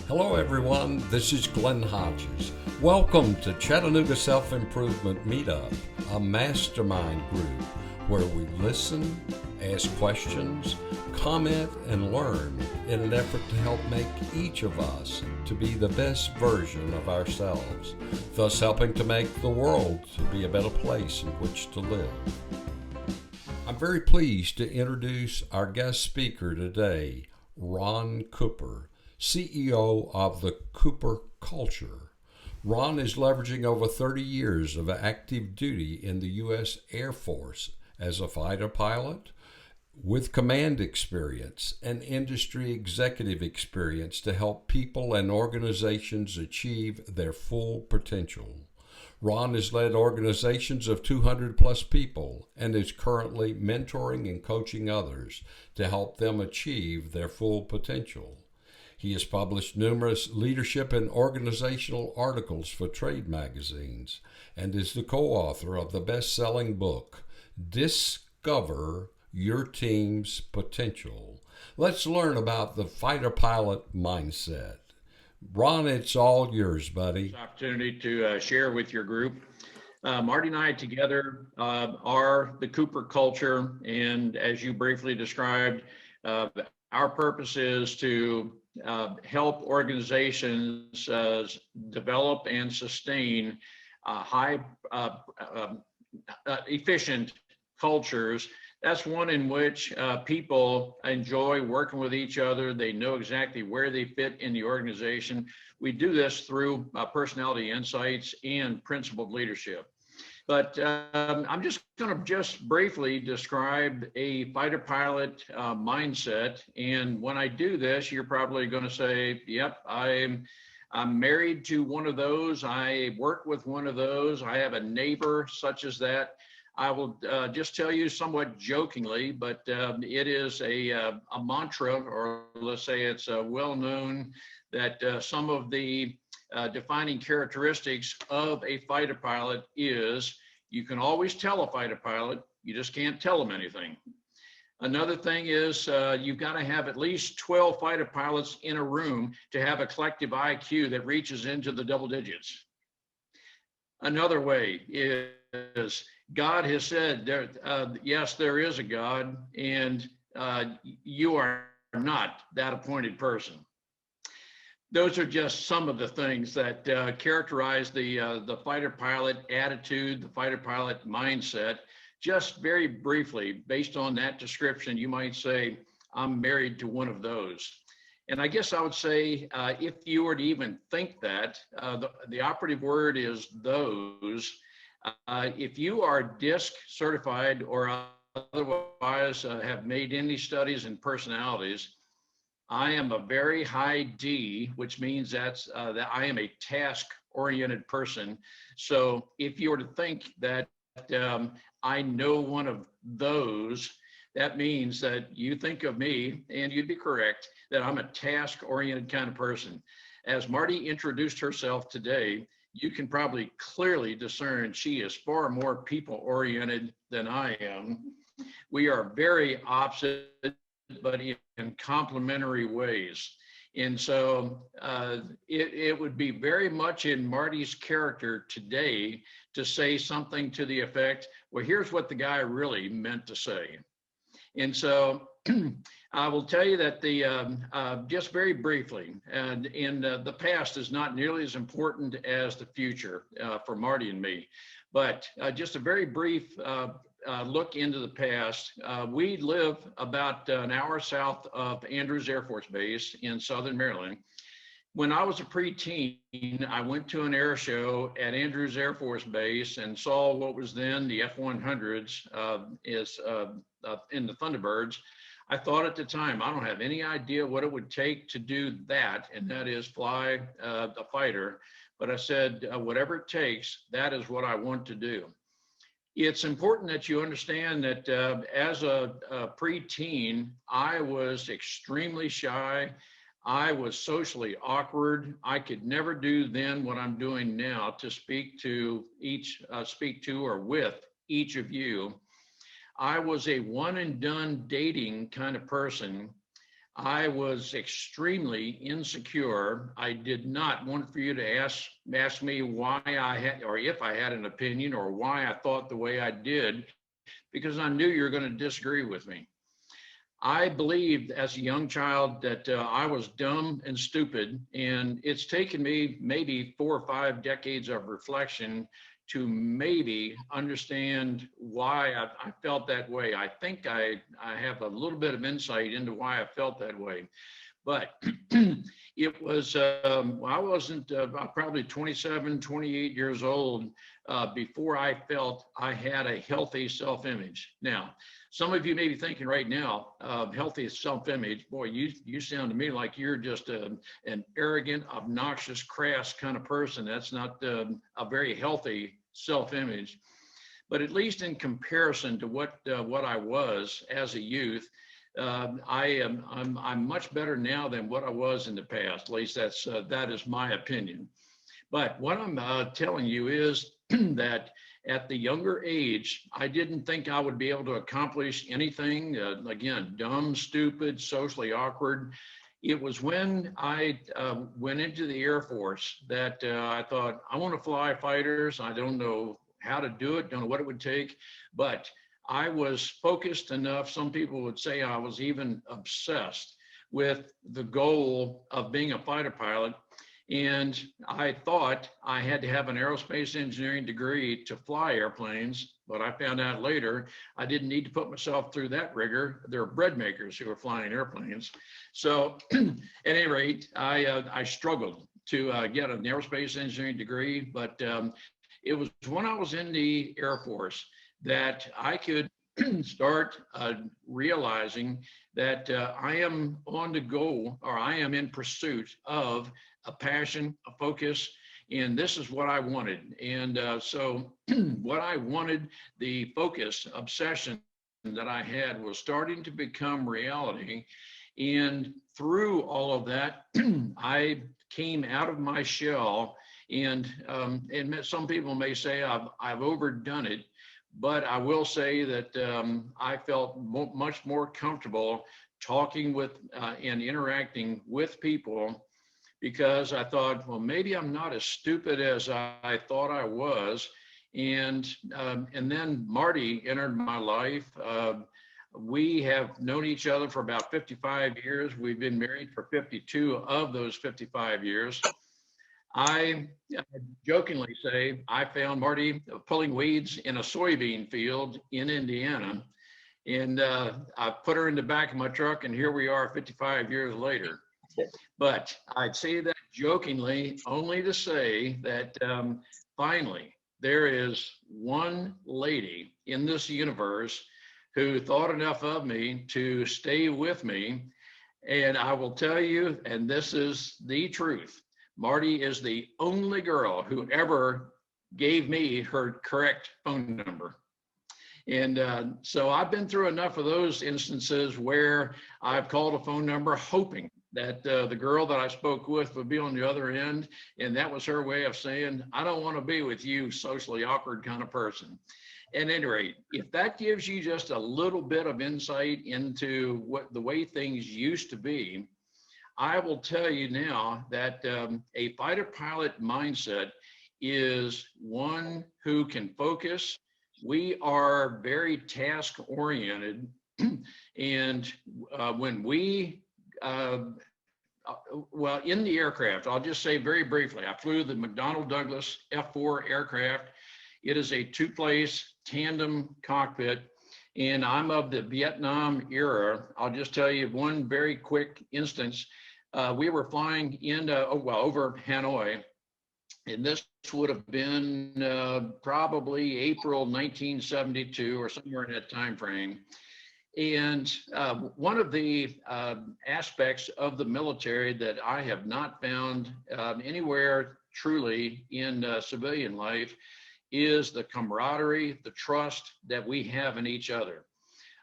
Hello everyone, this is Glenn Hodges. Welcome to Chatanooga Self Improvement Meetup, a mastermind group where we listen, ask questions, comment, and learn in an effort to help make each of us to be the best version of ourselves, thus helping to make the world to be a better place in which to live. I'm very pleased to introduce our guest speaker today, Ron Cooper, CEO of the Cooper Culture. Ron is leveraging over 30 years of active duty in the U.S. Air Force as a fighter pilot with command experience and industry executive experience to help people and organizations achieve their full potential. Ron has led organizations of 200 plus people and is currently mentoring and coaching others to help them achieve their full potential. He has published numerous leadership and organizational articles for trade magazines and is the co-author of the best-selling book, Discover Your Team's Potential. Let's learn about the fighter pilot mindset. Ron, it's all yours, buddy. Opportunity to share with your group. Marty and I together are the Cooper Culture, and as you briefly described, our purpose is to help organizations develop and sustain high efficient cultures. That's one in which people enjoy working with each other. They know exactly where they fit in the organization. We do this through personality insights and principled leadership. But I'm just going to briefly describe a fighter pilot mindset. And when I do this, you're probably going to say, yep, I'm married to one of those. I work with one of those. I have a neighbor such as that. I will just tell you somewhat jokingly, but it is a mantra, or let's say it's well known that some of the defining characteristics of a fighter pilot is you can always tell a fighter pilot, you just can't tell them anything. Another thing is you've got to have at least 12 fighter pilots in a room to have a collective IQ that reaches into the double digits. Another way is God has said, yes, there is a God, and you are not that appointed person. Those are just some of the things that characterize the fighter pilot attitude, the fighter pilot mindset. Just very briefly, based on that description, you might say, I'm married to one of those. And I guess I would say, if you were to even think that, the operative word is those. If you are DISC certified or otherwise have made any studies in personalities, I am a very high D, which means that I am a task-oriented person. So if you were to think that I know one of those, that means that you think of me, and you'd be correct, that I'm a task-oriented kind of person. As Marty introduced herself today, you can probably clearly discern she is far more people-oriented than I am. We are very opposite, but in complementary ways. And so it would be very much in Marty's character today to say something to the effect, well, here's what the guy really meant to say. And so I will tell you that just very briefly, and in the past is not nearly as important as the future for Marty and me, but just a very brief look into the past. We live about an hour south of Andrews Air Force Base in Southern Maryland. When I was a preteen, I went to an air show at Andrews Air Force Base and saw what was then the F-100s in the Thunderbirds. I thought at the time, I don't have any idea what it would take to do that, and that is fly a fighter. But I said, whatever it takes, that is what I want to do. It's important that you understand that as a preteen, I was extremely shy. I was socially awkward. I could never do then what I'm doing now to speak to or with each of you. I was a one and done dating kind of person. I was extremely insecure. I did not want for you to ask me why I had, or if I had an opinion, or why I thought the way I did, because I knew you were going to disagree with me. I believed as a young child that I was dumb and stupid, and it's taken me maybe 4 or 5 decades of reflection to maybe understand why I felt that way. I think I have a little bit of insight into why I felt that way. But it was, I wasn't probably 27, 28 years old before I felt I had a healthy self-image. Now, some of you may be thinking right now, healthy self-image, boy, you sound to me like you're just an arrogant, obnoxious, crass kind of person. That's not a very healthy self-image. But at least in comparison to what I was as a youth, I'm much better now than what I was in the past. At least that is my opinion. But what I'm telling you is that at the younger age, I didn't think I would be able to accomplish anything. Again, dumb, stupid, socially awkward. It was when I went into the Air Force that I thought, I want to fly fighters. I don't know how to do it, don't know what it would take, but I was focused enough. Some people would say I was even obsessed with the goal of being a fighter pilot. And I thought I had to have an aerospace engineering degree to fly airplanes, but I found out later I didn't need to put myself through that rigor. There were bread makers who were flying airplanes. So at any rate, I struggled to get an aerospace engineering degree, but it was when I was in the Air Force that I could start realizing that I am on the go, or I am in pursuit of a passion, a focus, and this is what I wanted. And so what I wanted, the focus, obsession that I had was starting to become reality. And through all of that, I came out of my shell. And some people may say I've overdone it, but I will say that I felt much more comfortable talking with and interacting with people, because I thought, well, maybe I'm not as stupid as I thought I was. And then Marty entered my life. We have known each other for about 55 years. We've been married for 52 of those 55 years. I jokingly say I found Marty pulling weeds in a soybean field in Indiana, and I put her in the back of my truck, and here we are 55 years later. But I'd say that jokingly only to say that finally there is one lady in this universe who thought enough of me to stay with me. And I will tell you, and this is the truth, Marty is the only girl who ever gave me her correct phone number. And so I've been through enough of those instances where I've called a phone number hoping that the girl that I spoke with would be on the other end. And that was her way of saying, I don't want to be with you, socially awkward kind of person. At any rate, if that gives you just a little bit of insight into what the way things used to be, I will tell you now that a fighter pilot mindset is one who can focus. We are very task oriented. And when we, well, in the aircraft, I'll just say very briefly, I flew the McDonnell Douglas F-4 aircraft. It is a two-place tandem cockpit. And I'm of the Vietnam era. I'll just tell you one very quick instance. We were flying in, over Hanoi, and this would have been probably April 1972 or somewhere in that time frame. And one of the aspects of the military that I have not found anywhere truly in civilian life is the camaraderie, the trust that we have in each other.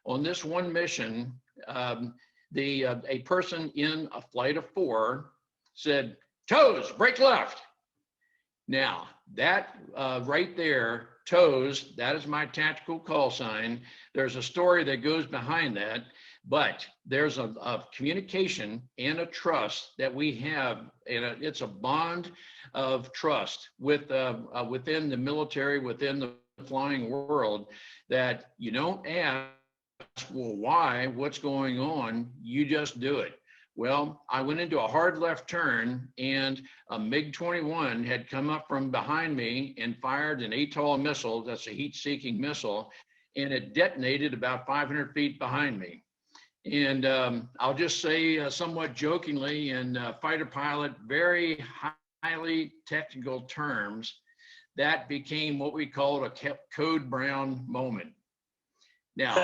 On this one mission, a person in a flight of 4 said, "Toes, brake left." Now, that right there, toes, that is my tactical call sign. There's a story that goes behind that. But there's a communication and a trust that we have, and it's a bond of trust within the military, within the flying world, that you don't ask, well, why, what's going on? You just do it. Well, I went into a hard left turn, and a MiG-21 had come up from behind me and fired an ATOL missile. That's a heat-seeking missile, and it detonated about 500 feet behind me. And I'll just say somewhat jokingly in fighter pilot, very highly technical terms, that became what we called a code brown moment. Now,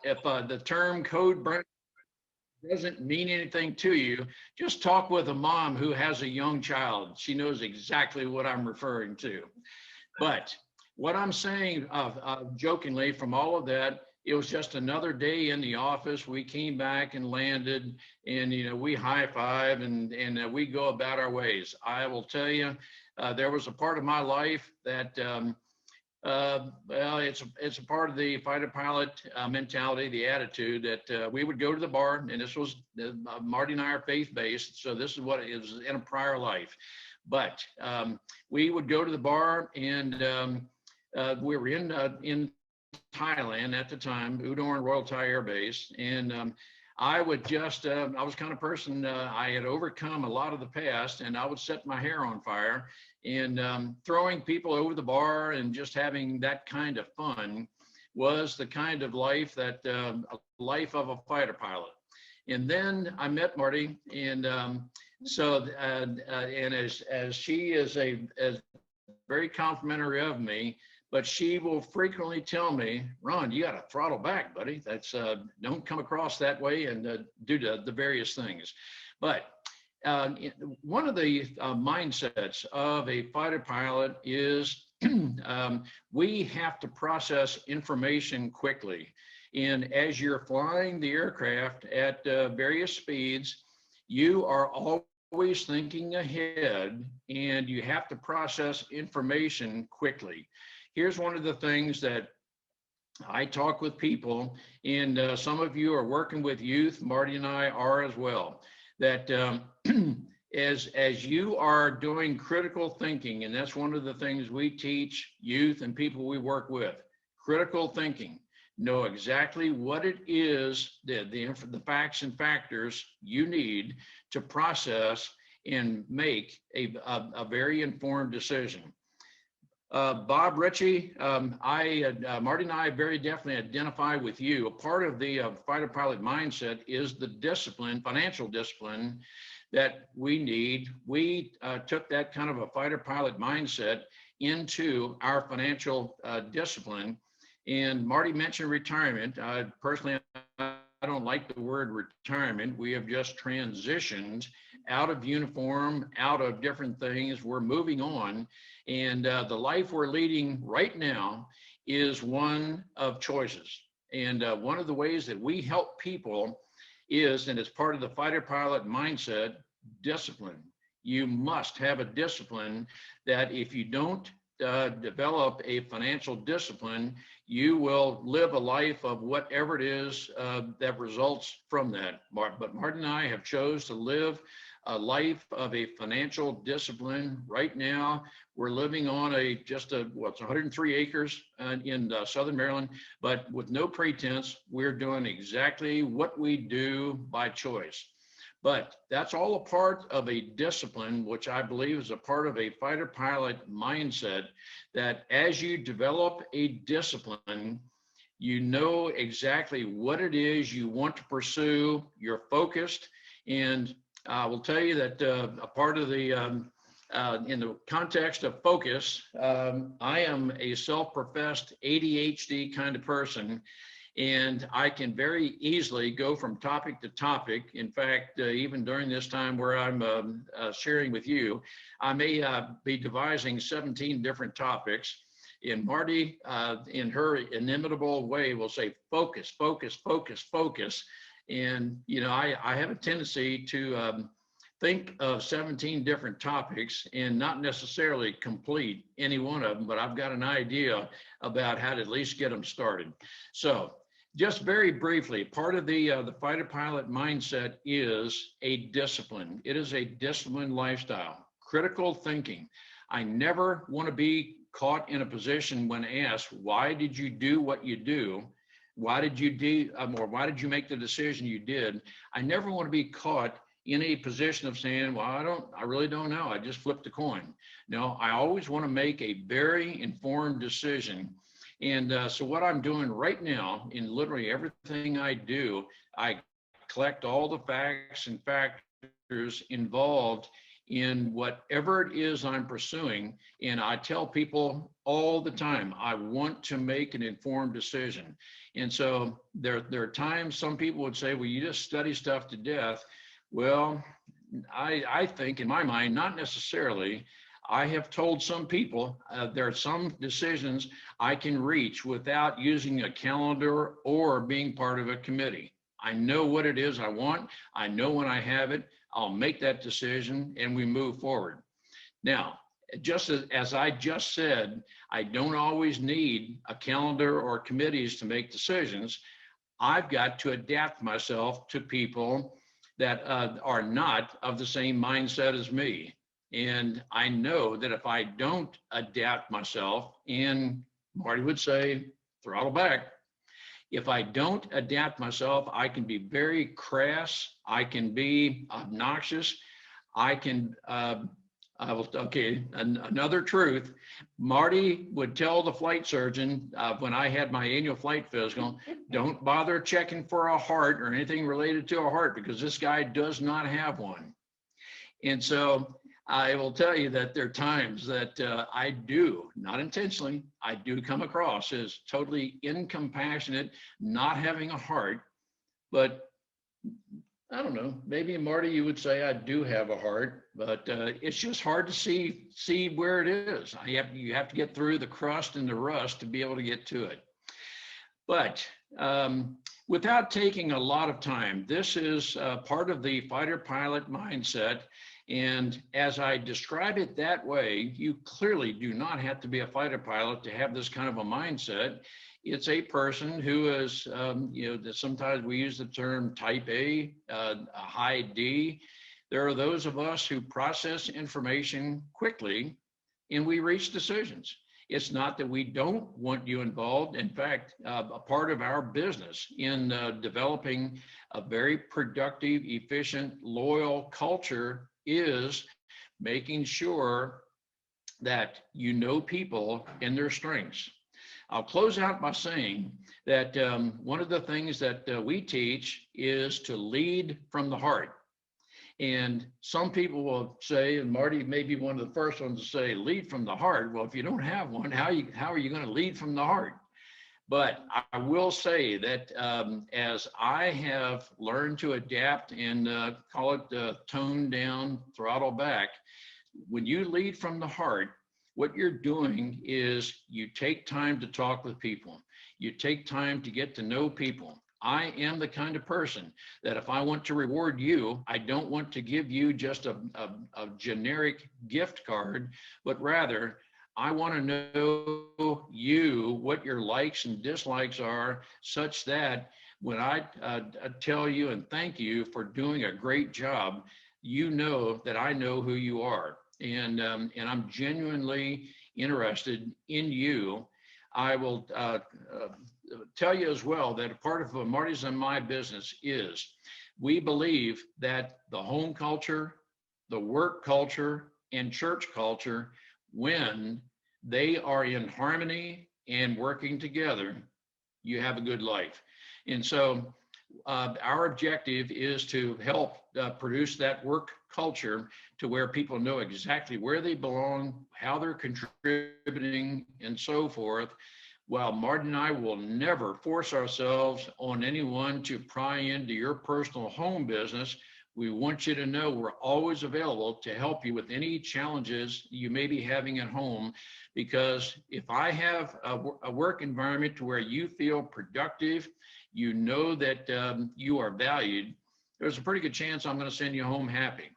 if the term code brown doesn't mean anything to you, just talk with a mom who has a young child. She knows exactly what I'm referring to. But what I'm saying jokingly from all of that, it was just another day in the office. We came back and landed, and we high five and we go about our ways. I will tell you, there was a part of my life that well, it's a part of the fighter pilot mentality, the attitude that we would go to the bar, and this was Marty and I are faith-based, so this is what it was in a prior life. But we would go to the bar, and we were in Thailand at the time, Udon Royal Thai Air Base, and I would just, I was kind of person, I had overcome a lot of the past, and I would set my hair on fire, and throwing people over the bar and just having that kind of fun was the kind of life that, a life of a fighter pilot. And then I met Marty, and and as she is as very complimentary of me, but she will frequently tell me, Ron, you got to throttle back, buddy. That's don't come across that way, and do the various things. But one of the mindsets of a fighter pilot is we have to process information quickly. And as you're flying the aircraft at various speeds, you are always thinking ahead, and you have to process information quickly. Here's one of the things that I talk with people, and some of you are working with youth, Marty and I are as well, that as you are doing critical thinking, and that's one of the things we teach youth and people we work with, critical thinking. Know exactly what it is, the facts and factors you need to process and make a very informed decision. Bob Ritchie, Marty and I very definitely identify with you. A part of the fighter pilot mindset is the discipline, financial discipline that we need. We took that kind of a fighter pilot mindset into our financial discipline. And Marty mentioned retirement. Personally, I don't like the word retirement. We have just transitioned out of uniform, out of different things. We're moving on. And the life we're leading right now is one of choices. And one of the ways that we help people is, and it's part of the fighter pilot mindset, discipline. You must have a discipline that if you don't develop a financial discipline, you will live a life of whatever it is that results from that. But Martin and I have chose to live a life of a financial discipline. Right now, we're living on it's 103 acres in Southern Maryland, but with no pretense, we're doing exactly what we do by choice. But that's all a part of a discipline, which I believe is a part of a fighter pilot mindset, that as you develop a discipline, you know exactly what it is you want to pursue, you're focused. And I will tell you that a part of the, in the context of focus, I am a self-professed ADHD kind of person. And I can very easily go from topic to topic. In fact, even during this time where I'm sharing with you, I may be devising 17 different topics. And Marty, in her inimitable way, will say, focus, focus, focus, focus. And, I have a tendency to think of 17 different topics and not necessarily complete any one of them, but I've got an idea about how to at least get them started. So Just very briefly, part of the fighter pilot mindset is a discipline. It is a disciplined lifestyle, critical thinking. I never want to be caught in a position when asked, why did you do what you do? Why did you do, or why did you make the decision you did? I never want to be caught in a position of saying, well, I really don't know. I just flipped a coin. No, I always want to make a very informed decision. And so what I'm doing right now in literally everything I do, I collect all the facts and factors involved in whatever it is I'm pursuing. And I tell people all the time, I want to make an informed decision. And so there are times some people would say, well, you just study stuff to death. Well, I think in my mind, not necessarily. I have told some people there are some decisions I can reach without using a calendar or being part of a committee. I know what it is I want. I know when I have it, I'll make that decision and we move forward. Now, just as I just said, I don't always need a calendar or committees to make decisions. I've got to adapt myself to people that are not of the same mindset as me. And I know that if I don't adapt myself, and Marty would say, throttle back. If I don't adapt myself, I can be very crass. I can be obnoxious. I can, another truth. Marty would tell the flight surgeon when I had my annual flight physical, don't bother checking for a heart or anything related to a heart because this guy does not have one. And so I will tell you that there are times that I do, not intentionally, I do come across as totally incompassionate, not having a heart. But I don't know, maybe Marty, you would say I do have a heart, but it's just hard to see where it is. You have to get through the crust and the rust to be able to get to it. But without taking a lot of time, this is part of the fighter pilot mindset. And as I describe it that way, you clearly do not have to be a fighter pilot to have this kind of a mindset. It's a person who is, sometimes we use the term type A, a high D. There are those of us who process information quickly and we reach decisions. It's not that we don't want you involved. In fact, a part of our business in developing a very productive, efficient, loyal culture is making sure that you know people and their strengths. I'll close out by saying that one of the things that we teach is to lead from the heart. And some people will say, and Marty may be one of the first ones to say, lead from the heart. Well, if you don't have one, how are you going to lead from the heart? But I will say that as I have learned to adapt and call it tone down, throttle back, when you lead from the heart, what you're doing is you take time to talk with people. You take time to get to know people. I am the kind of person that if I want to reward you, I don't want to give you just a generic gift card, but rather I want to know you, what your likes and dislikes are, such that when I tell you and thank you for doing a great job, you know that I know who you are. And I'm genuinely interested in you. I will tell you as well that a part of Marty's and my business is we believe that the home culture, the work culture, and church culture, when they are in harmony and working together, you have a good life. And so our objective is to help produce that work culture to where people know exactly where they belong, how they're contributing, and so forth. While Martin and I will never force ourselves on anyone to pry into your personal home business, we want you to know we're always available to help you with any challenges you may be having at home. Because if I have a work environment to where you feel productive, you know that you are valued, there's a pretty good chance I'm going to send you home happy.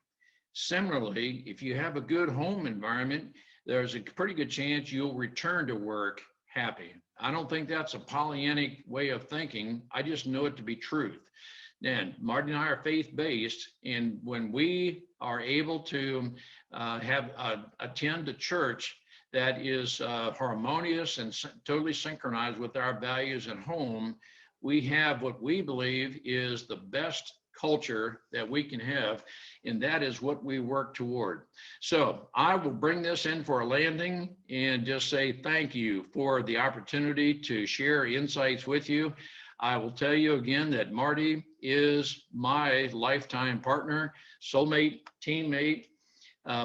Similarly, if you have a good home environment, there's a pretty good chance you'll return to work happy. I don't think that's a Pollyannic way of thinking. I just know it to be truth. And Marty and I are faith-based, and when we are able to attend a church that is harmonious and totally synchronized with our values at home, we have what we believe is the best culture that we can have, and that is what we work toward. So I will bring this in for a landing and just say thank you for the opportunity to share insights with you. I will tell you again that Marty is my lifetime partner, soulmate, teammate.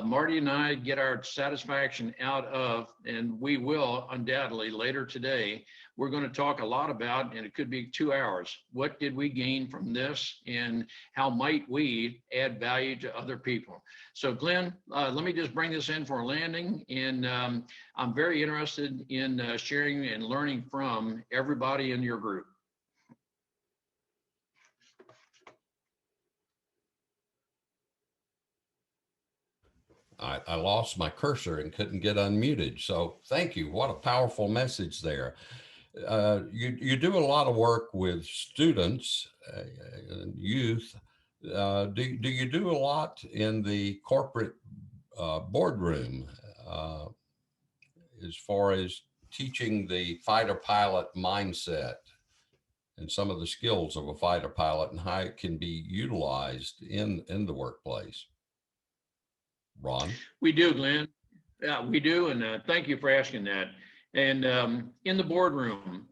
Marty and I get our satisfaction out of, and we will undoubtedly later today, we're going to talk a lot about, and it could be 2 hours, what did we gain from this and how might we add value to other people? So Glenn, let me just bring this in for a landing, and I'm very interested in sharing and learning from everybody in your group. I lost my cursor and couldn't get unmuted. So thank you. What a powerful message there. You do a lot of work with students and youth. Do you do a lot in the corporate boardroom as far as teaching the fighter pilot mindset and some of the skills of a fighter pilot and how it can be utilized in the workplace? Ron? We do, Glenn. Yeah, we do. And thank you for asking that. And in the boardroom,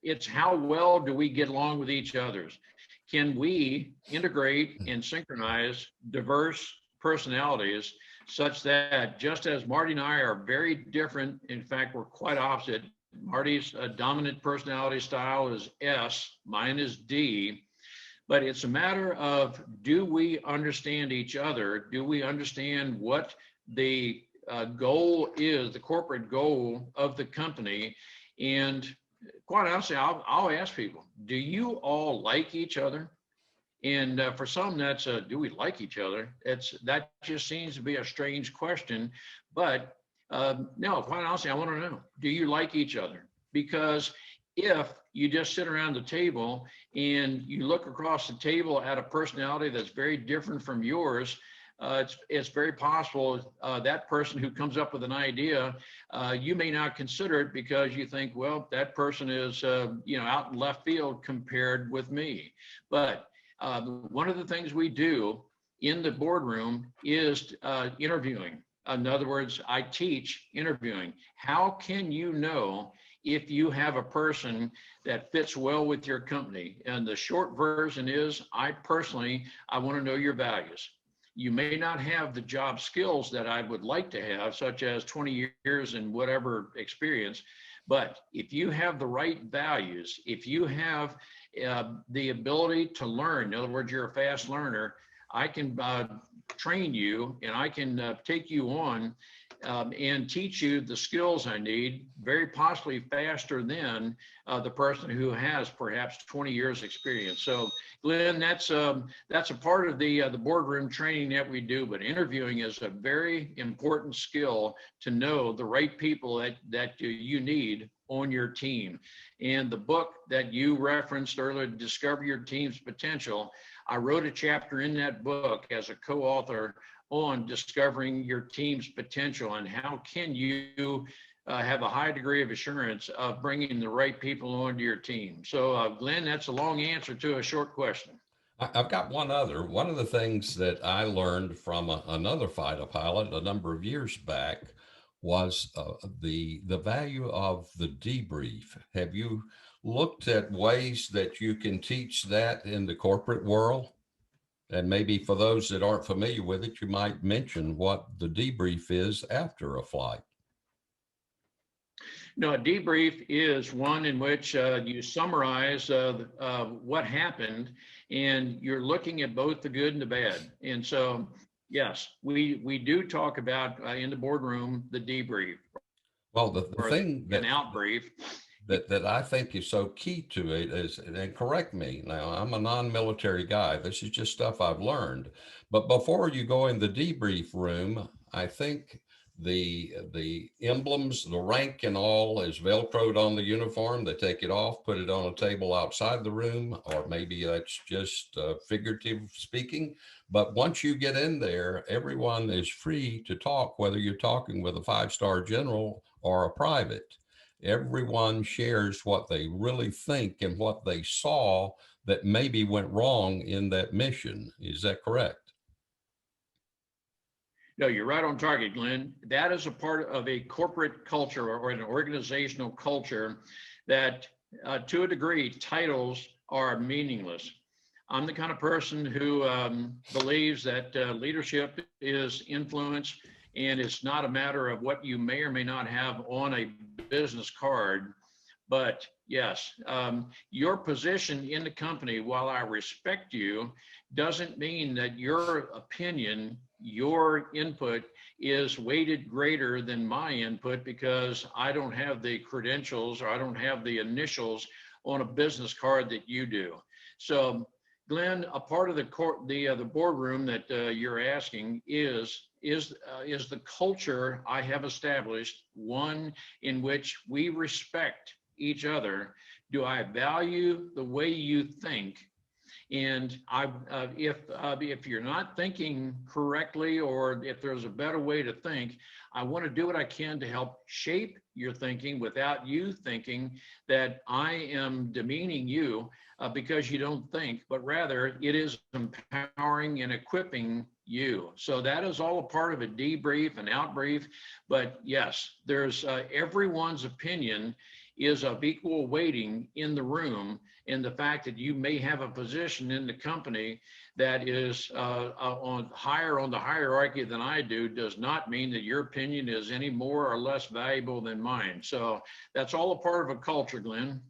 it's how well do we get along with each other? Can we integrate and synchronize diverse personalities such that just as Marty and I are very different, in fact, we're quite opposite. Marty's dominant personality style is S, mine is D. But it's a matter of, do we understand each other? Do we understand what the goal is, the corporate goal of the company? And quite honestly, I'll ask people, do you all like each other? And for some, that's do we like each other? That just seems to be a strange question. But no, quite honestly, I want to know, do you like each other? Because if you just sit around the table and you look across the table at a personality that's very different from yours, it's very possible that person who comes up with an idea, you may not consider it because you think, well, that person is out in left field compared with me. But one of the things we do in the boardroom is interviewing. In other words, I teach interviewing. How can you know if you have a person that fits well with your company? And the short version is, I want to know your values. You may not have the job skills that I would like to have, such as 20 years and whatever experience, but if you have the right values, if you have the ability to learn, in other words, you're a fast learner, I can train you and I can take you on and teach you the skills I need, very possibly faster than the person who has perhaps 20 years experience. So Glenn, that's a part of the boardroom training that we do, but interviewing is a very important skill to know the right people that you need on your team. And the book that you referenced earlier, Discover Your Team's Potential, I wrote a chapter in that book as a co-author on discovering your team's potential and how can you have a high degree of assurance of bringing the right people onto your team. So Glenn, that's a long answer to a short question. I've got one other. One of the things that I learned from another fighter pilot a number of years back was the value of the debrief. Have you looked at ways that you can teach that in the corporate world? And maybe for those that aren't familiar with it, you might mention what the debrief is after a flight. No, a debrief is one in which you summarize what happened, and you're looking at both the good and the bad. And so, yes, we do talk about in the boardroom the debrief. Well, the thing an outbrief that I think is so key to it is, and correct me now, I'm a non-military guy. This is just stuff I've learned. But before you go in the debrief room, I think the emblems, the rank and all is Velcroed on the uniform. They take it off, put it on a table outside the room, or maybe that's just figurative speaking. But once you get in there, everyone is free to talk, whether you're talking with a five-star general or a private. Everyone shares what they really think and what they saw that maybe went wrong in that mission. Is that correct? No, you're right on target, Glenn. That is a part of a corporate culture or an organizational culture that, to a degree, titles are meaningless. I'm the kind of person who believes that leadership is influence, and it's not a matter of what you may or may not have on a business card. But yes, your position in the company, while I respect you, doesn't mean that your opinion, your input is weighted greater than my input because I don't have the credentials or I don't have the initials on a business card that you do. So, Glenn, a part of the boardroom that you're asking is the culture I have established, one in which we respect each other. Do I value the way you think? And if you're not thinking correctly, or if there's a better way to think, I want to do what I can to help shape your thinking without you thinking that I am demeaning you because you don't think, but rather it is empowering and equipping you. So that is all a part of a debrief and outbrief. But yes, there's everyone's opinion is of equal weighting in the room, and the fact that you may have a position in the company that is higher on the hierarchy than I do does not mean that your opinion is any more or less valuable than mine. So that's all a part of a culture, Glenn.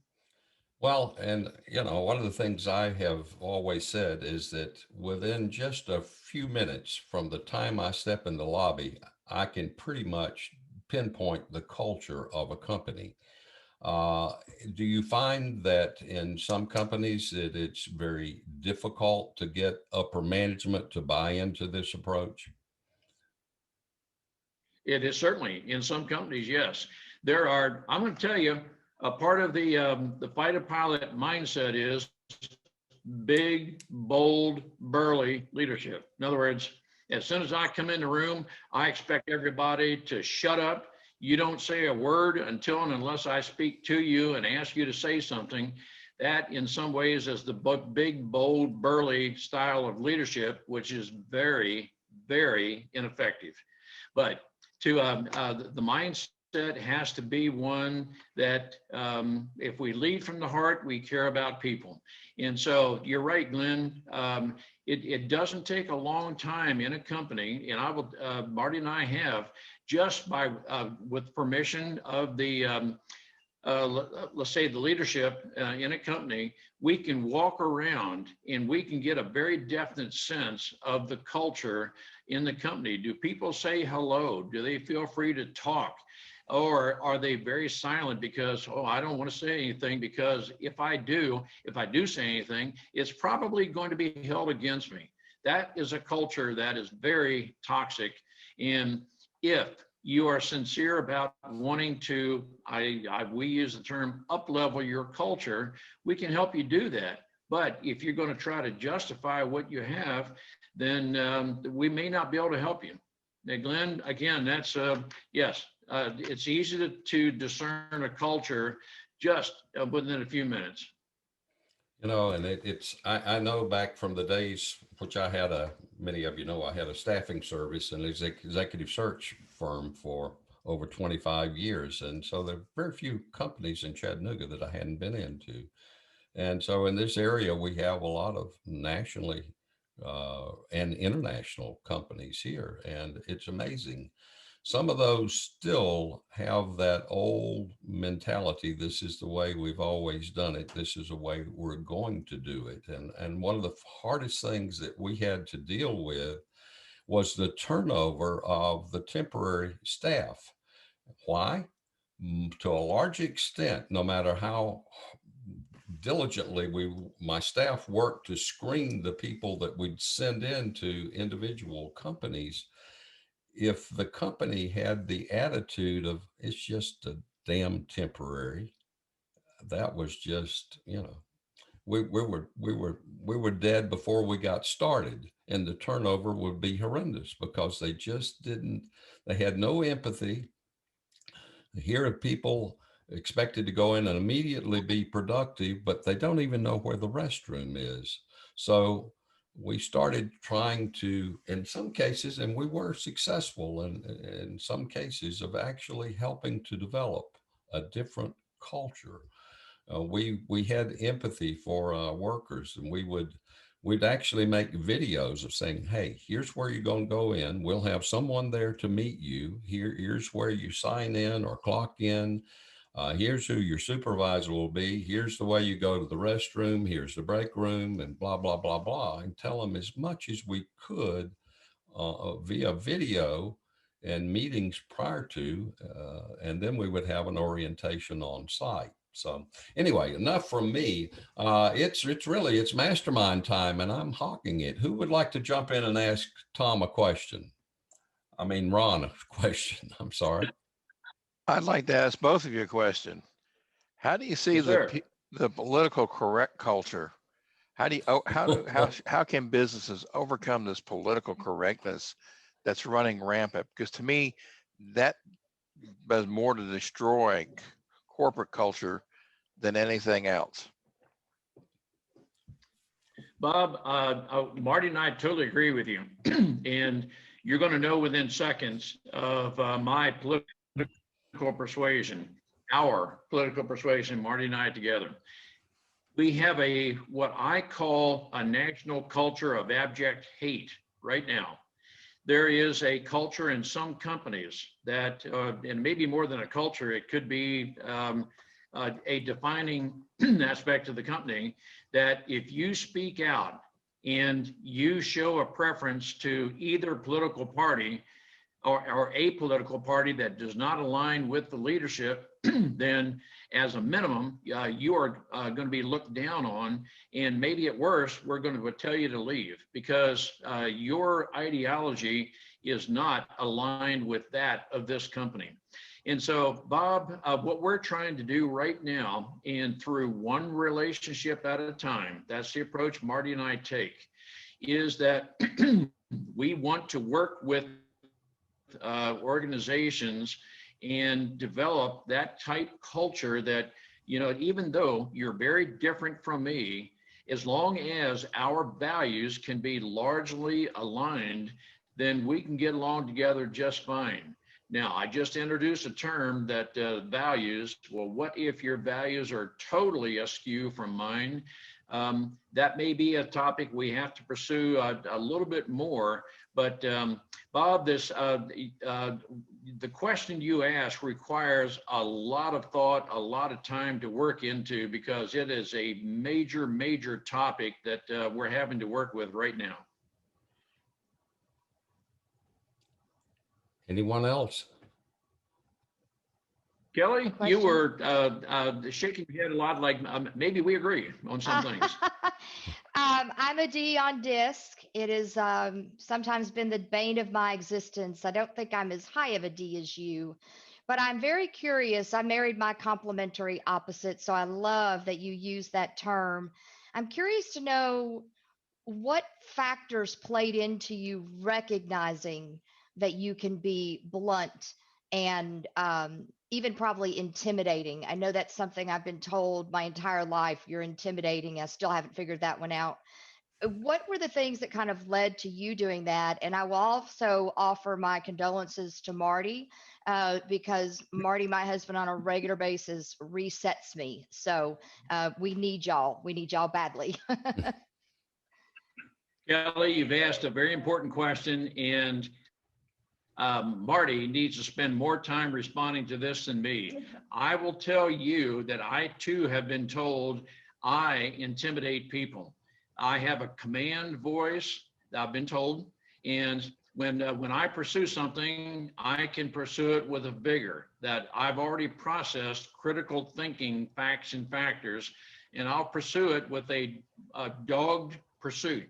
Well, and one of the things I have always said is that within just a few minutes from the time I step in the lobby, I can pretty much pinpoint the culture of a company. Uh, do you find that in some companies that it's very difficult to get upper management to buy into this approach? It is certainly in some companies, yes. There are, I'm going to tell you, a part of the fighter pilot mindset is big, bold, burly leadership. In other words, as soon as I come in the room, I expect everybody to shut up. You don't say a word until and unless I speak to you and ask you to say something. That, in some ways, is the big, bold, burly style of leadership, which is very, very ineffective. But to the mindset has to be one that if we lead from the heart, we care about people. And so you're right, Glenn. It doesn't take a long time in a company, and I will, Marty and I have, just by with permission of the let's say the leadership in a company, we can walk around and we can get a very definite sense of the culture in the company. Do people say hello? Do they feel free to talk? Or are they very silent because, oh, I don't want to say anything because if I do say anything, it's probably going to be held against me. That is a culture that is very toxic. And if you are sincere about wanting to, we use the term up level your culture, we can help you do that. But if you're going to try to justify what you have, then we may not be able to help you. Now, Glenn, again, that's yes, it's easy to discern a culture just within a few minutes. And I know back from the days, which many of you know, I had a staffing service and executive search firm for over 25 years. And so there are very few companies in Chattanooga that I hadn't been into. And so in this area, we have a lot of nationally and international companies here. And it's amazing. Some of those still have that old mentality. This is the way we've always done it. This is the way we're going to do it. And one of the hardest things that we had to deal with was the turnover of the temporary staff. Why? To a large extent, no matter how diligently my staff worked to screen the people that we'd send into individual companies, if the company had the attitude of it's just a damn temporary, that was just, we were dead before we got started, and the turnover would be horrendous because they just didn't, they had no empathy. Here are people expected to go in and immediately be productive, but they don't even know where the restroom is. So we started trying to, in some cases, and we were successful in some cases of actually helping to develop a different culture. We had empathy for workers, and we'd actually make videos of saying, hey, here's where you're going to go in, we'll have someone there to meet you, here's where you sign in or clock in, here's who your supervisor will be, here's the way you go to the restroom, here's the break room, and blah blah blah blah, and tell them as much as we could via video and meetings prior to, and then we would have an orientation on site. So anyway, enough from me. It's mastermind time, and I'm hawking it. Who would like to jump in and ask Tom a question? I mean, Ron a question. I'm sorry. I'd like to ask both of you a question. How do you see Yes, sir. the political correct culture? How can businesses overcome this political correctness that's running rampant? Because to me, that does more to destroy corporate culture than anything else. Bob, Marty and I totally agree with you. And you're going to know within seconds of my political persuasion, our political persuasion, Marty and I together. We have what I call a national culture of abject hate right now. There is a culture in some companies that, and maybe more than a culture, it could be a defining aspect of the company, that if you speak out and you show a preference to either political party or a political party that does not align with the leadership, then as a minimum, you are going to be looked down on. And maybe at worst, we're going to tell you to leave because your ideology is not aligned with that of this company. And so, Bob, what we're trying to do right now, and through one relationship at a time, that's the approach Marty and I take, is that we want to work with organizations and develop that type culture that, even though you're very different from me, as long as our values can be largely aligned, then we can get along together just fine. Now, I just introduced a term that values. Well, what if your values are totally askew from mine? That may be a topic we have to pursue a little bit more. But Bob, the question you asked requires a lot of thought, a lot of time to work into, because it is a major, major topic that we're having to work with right now. Anyone else? Kelly, you were shaking your head a lot, like maybe we agree on some things. I'm a D on DISC. It has sometimes been the bane of my existence. I don't think I'm as high of a D as you, but I'm very curious. I married my complementary opposite, so I love that you use that term. I'm curious to know what factors played into you recognizing that you can be blunt and even probably intimidating. I know that's something I've been told my entire life. You're intimidating. I still haven't figured that one out. What were the things that kind of led to you doing that? And I will also offer my condolences to Marty because Marty, my husband, on a regular basis resets me. So we need y'all. We need y'all badly. Kelly, you've asked a very important question, and Marty needs to spend more time responding to this than me. I will tell you that I too have been told I intimidate people. I have a command voice, I've been told, and when I pursue something, I can pursue it with a vigor that I've already processed critical thinking, facts and factors, and I'll pursue it with a dogged pursuit.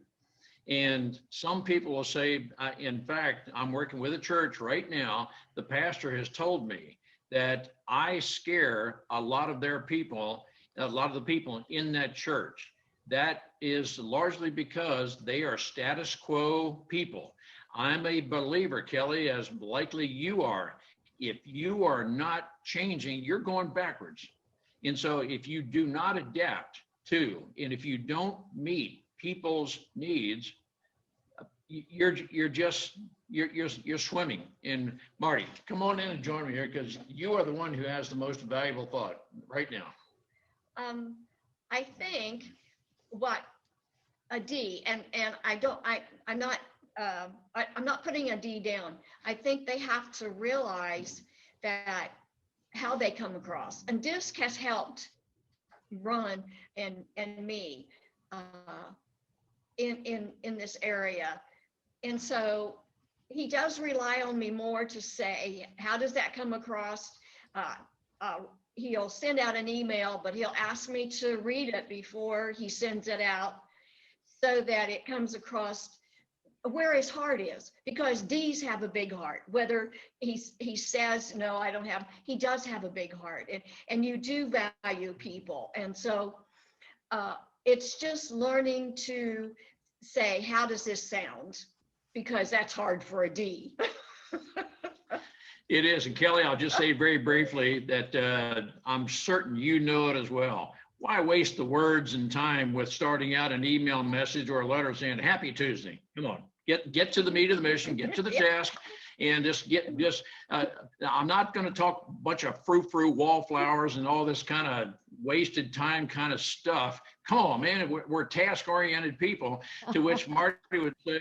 And some people will say, in fact, I'm working with a church right now. The pastor has told me that I scare a lot of their people, a lot of the people in that church. That is largely because they are status quo people. I'm a believer, Kelly, as likely you are. If you are not changing, you're going backwards. And so if you do not adapt to, and if you don't meet people's needs, you're swimming. And Marty, come on in and join me here, because you are the one who has the most valuable thought right now. I think what a D, and I'm not putting a D down. I think they have to realize that how they come across, and DISC has helped Ron and me in this area. And so he does rely on me more to say, how does that come across? He'll send out an email, but he'll ask me to read it before he sends it out so that it comes across where his heart is, because D's have a big heart. Whether he says, no, I don't have, he does have a big heart, and you do value people. And so it's just learning to say, how does this sound? Because that's hard for a D. It is. And Kelly, I'll just say very briefly that I'm certain you know it as well. Why waste the words and time with starting out an email message or a letter saying, happy Tuesday? Come on, get to the meat of the mission, get to the task, and I'm not going to talk a bunch of frou-frou wallflowers and all this kind of wasted time kind of stuff. Come on, man, we're task-oriented people, to which Marty would say,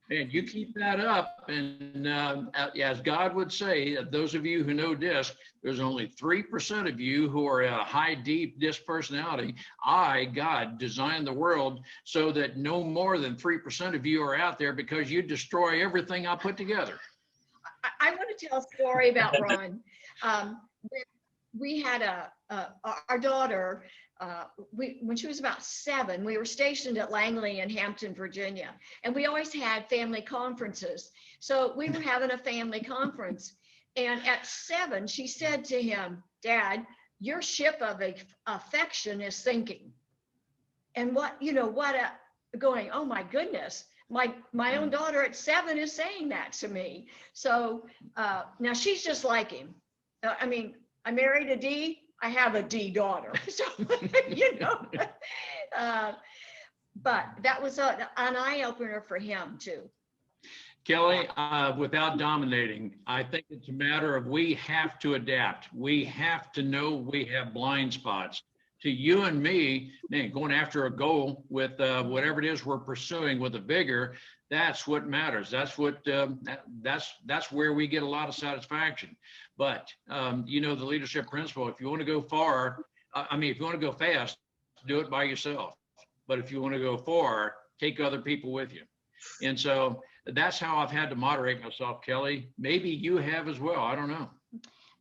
and you keep that up, and as God would say, those of you who know DISC, there's only 3% of you who are a high, deep DISC personality. God, designed the world so that no more than 3% of you are out there, because you destroy everything I put together. I want to tell a story about Ron. We had our daughter, when she was about 7, we were stationed at Langley in Hampton, Virginia, and we always had family conferences. So we were having a family conference, and at 7, she said to him, Dad, your ship of affection is sinking. And going, oh my goodness, my own daughter at 7 is saying that to me. So now she's just like him. I married a D. I have a D daughter. So, but that was an eye opener for him too. Kelly, without dominating, I think it's a matter of we have to adapt. We have to know we have blind spots. To you and me, man, going after a goal with whatever it is we're pursuing with a vigor, that's what matters. That's what that's where we get a lot of satisfaction. But the leadership principle: if you want to go far, if you want to go fast, do it by yourself. But if you want to go far, take other people with you. And so that's how I've had to moderate myself, Kelly. Maybe you have as well. I don't know.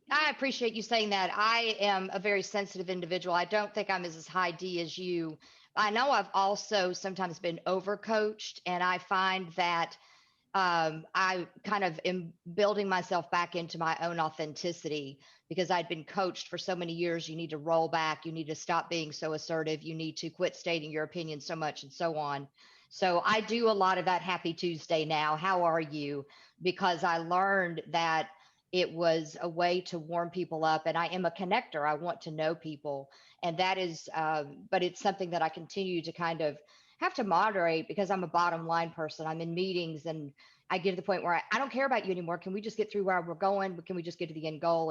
I appreciate you saying that. I am a very sensitive individual. I don't think I'm as high D as you. I know I've also sometimes been overcoached, and I find that I kind of am building myself back into my own authenticity, because I'd been coached for so many years. You need to roll back. You need to stop being so assertive. You need to quit stating your opinion so much, and so on. So I do a lot of that Happy Tuesday now. How are you? Because I learned that it was a way to warm people up, and I am a connector. I want to know people, and that is, but it's something that I continue to kind of have to moderate, because I'm a bottom line person. I'm in meetings and I get to the point where I don't care about you anymore. Can we just get through where we're going? Can we just get to the end goal?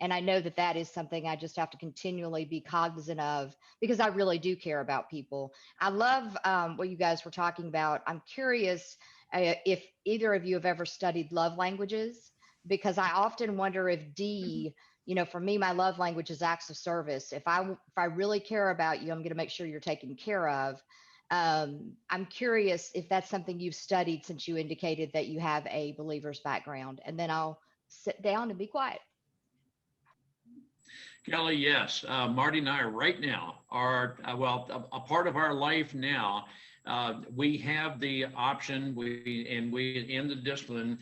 And I know that is something I just have to continually be cognizant of, because I really do care about people. I love what you guys were talking about. I'm curious if either of you have ever studied love languages, because I often wonder if D, for me, my love language is acts of service. If I really care about you, I'm going to make sure you're taken care of. I'm curious if that's something you've studied, since you indicated that you have a believer's background, and then I'll sit down and be quiet. Kelly, yes. Marty and I right now are, a part of our life now We have the option, we in the discipline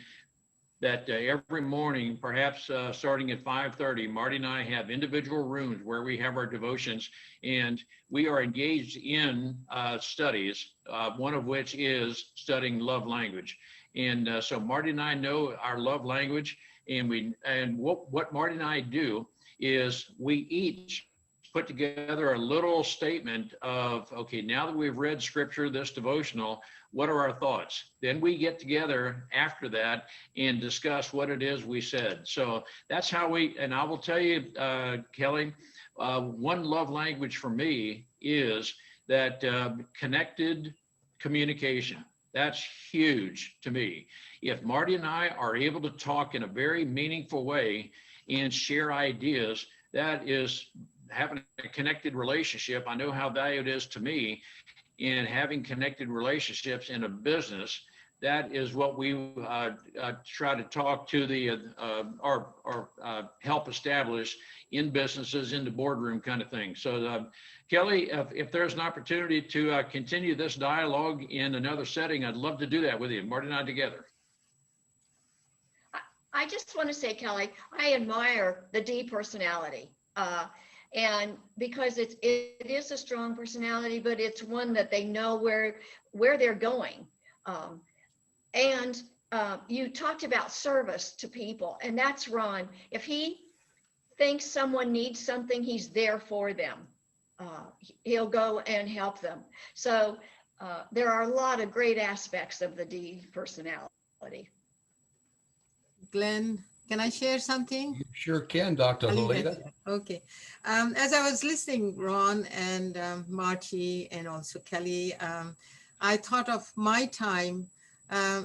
that every morning, perhaps starting at 5:30, Marty and I have individual rooms where we have our devotions, and we are engaged in studies, one of which is studying love language. And so Marty and I know our love language, and what Marty and I do is we each put together a little statement of, okay, now that we've read scripture, this devotional, what are our thoughts? Then we get together after that and discuss what it is we said. So that's how and I will tell you, Kelly, one love language for me is that connected communication. That's huge to me. If Marty and I are able to talk in a very meaningful way and share ideas, that is having a connected relationship. I know how valuable it is to me in having connected relationships in a business. That is what we try to talk to the or help establish in businesses, in the boardroom kind of thing. So Kelly, if there's an opportunity to continue this dialogue in another setting, I'd love to do that with you, Marty and I together. I just want to say, Kelly, I admire the D personality. And because it is a strong personality, but it's one that they know where they're going. And you talked about service to people, and that's Ron. If he thinks someone needs something, he's there for them. He'll go and help them. So there are a lot of great aspects of the D personality. Glenn, can I share something? You sure can, Dr. Halida. Okay. As I was listening, Ron and Marty and also Kelly, I thought of my time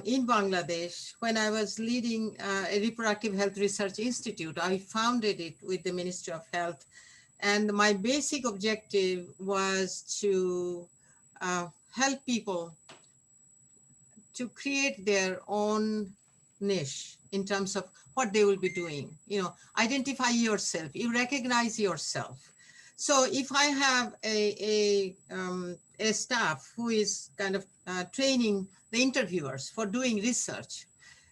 in Bangladesh when I was leading a reproductive health research institute. I founded it with the Ministry of Health. And my basic objective was to help people to create their own niche in terms of what they will be doing. You know, identify yourself, you recognize yourself. So if I have a staff who is kind of training the interviewers for doing research,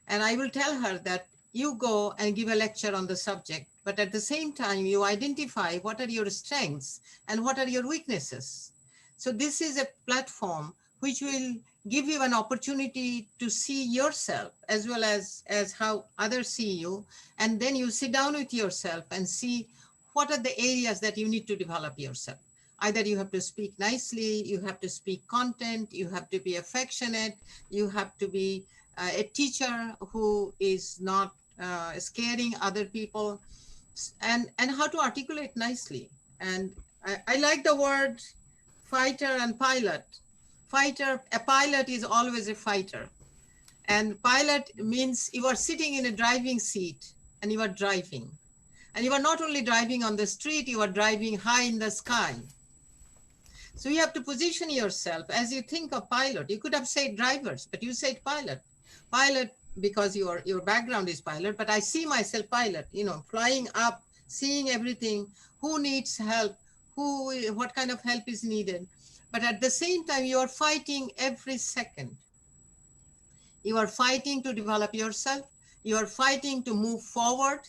and I will tell her that you go and give a lecture on the subject, but at the same time, you identify what are your strengths and what are your weaknesses. So this is a platform which will give you an opportunity to see yourself as well as how others see you. And then you sit down with yourself and see what are the areas that you need to develop yourself. Either you have to speak nicely, you have to speak content, you have to be affectionate, you have to be a teacher who is not scaring other people, and how to articulate nicely. And I like the word fighter and pilot. Fighter, a pilot is always a fighter. And pilot means you are sitting in a driving seat and you are driving. And you are not only driving on the street, you are driving high in the sky. So you have to position yourself as you think of pilot. You could have said drivers, but you said pilot. Pilot because your background is pilot, but I see myself pilot, you know, flying up, seeing everything, who needs help, what kind of help is needed. But at the same time, you are fighting every second. You are fighting to develop yourself. You are fighting to move forward.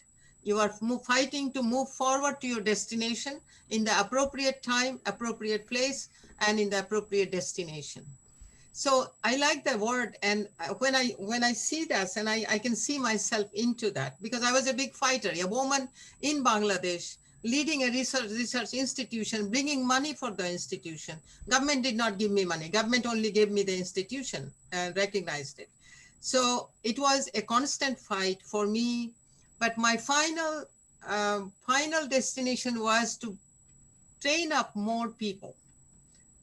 You are fighting to move forward to your destination in the appropriate time, appropriate place, and in the appropriate destination. So I like the word, and when I see this, and I can see myself into that, because I was a big fighter, a woman in Bangladesh, leading a research institution, bringing money for the institution. Government did not give me money. Government only gave me the institution and recognized it. So it was a constant fight for me. But my final destination was to train up more people,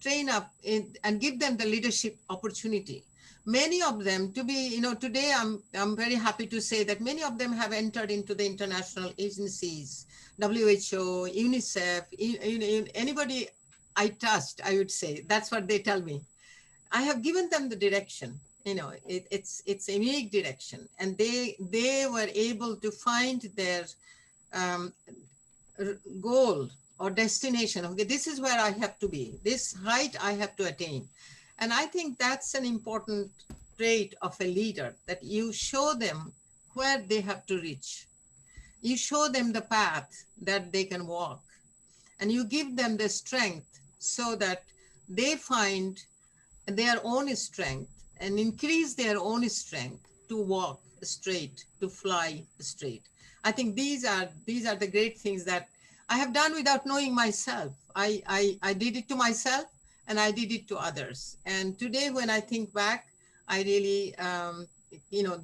and give them the leadership opportunity. Many of them today I'm very happy to say that many of them have entered into the international agencies, WHO, UNICEF, anybody I trust, I would say. That's what they tell me. I have given them the direction. It's a unique direction, and they were able to find their goal or destination. Okay, this is where I have to be. This height I have to attain. And I think that's an important trait of a leader, that you show them where they have to reach. You show them the path that they can walk, and you give them the strength so that they find their own strength and increase their own strength to walk straight, to fly straight. I think these are the great things that I have done without knowing myself. I did it to myself and I did it to others. And today when I think back, I really,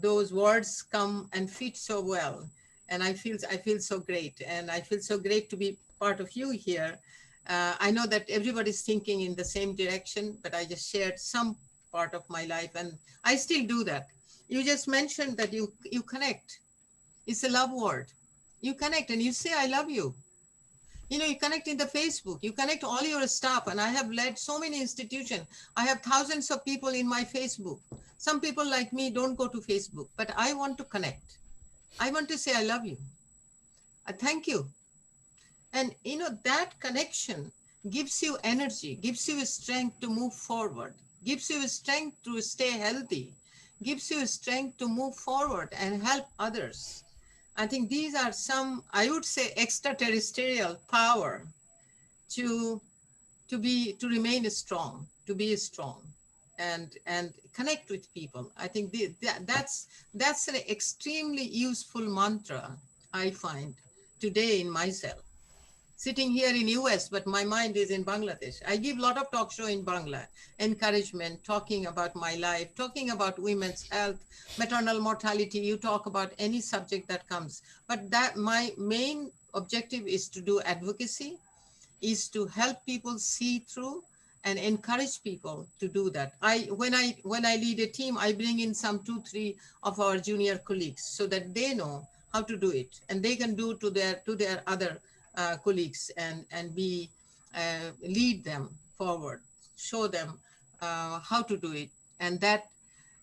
those words come and fit so well. And I feel so great. And I feel so great to be part of you here. I know that everybody's thinking in the same direction, but I just shared some part of my life and I still do that. You just mentioned that you connect. It's a love word. You connect and you say, I love you. You know, you connect in the Facebook, you connect all your staff. And I have led so many institutions. I have thousands of people in my Facebook. Some people like me don't go to Facebook, but I want to connect. I want to say, I love you. I thank you. And you know, that connection gives you energy, gives you strength to move forward, gives you strength to stay healthy, gives you strength to move forward and help others. I think these are some, I would say, extraterrestrial power to remain strong, to be strong and connect with people. I think that's an extremely useful mantra I find today in myself. Sitting here in US, but my mind is in Bangladesh. I give a lot of talk show in Bangla, encouragement, talking about my life, talking about women's health, maternal mortality. You talk about any subject that comes, but that my main objective is to do advocacy, is to help people see through and encourage people to do that. When I lead a team, I bring in some 2-3 of our junior colleagues so that they know how to do it and they can do to their other colleagues and lead them forward, show them how to do it. And that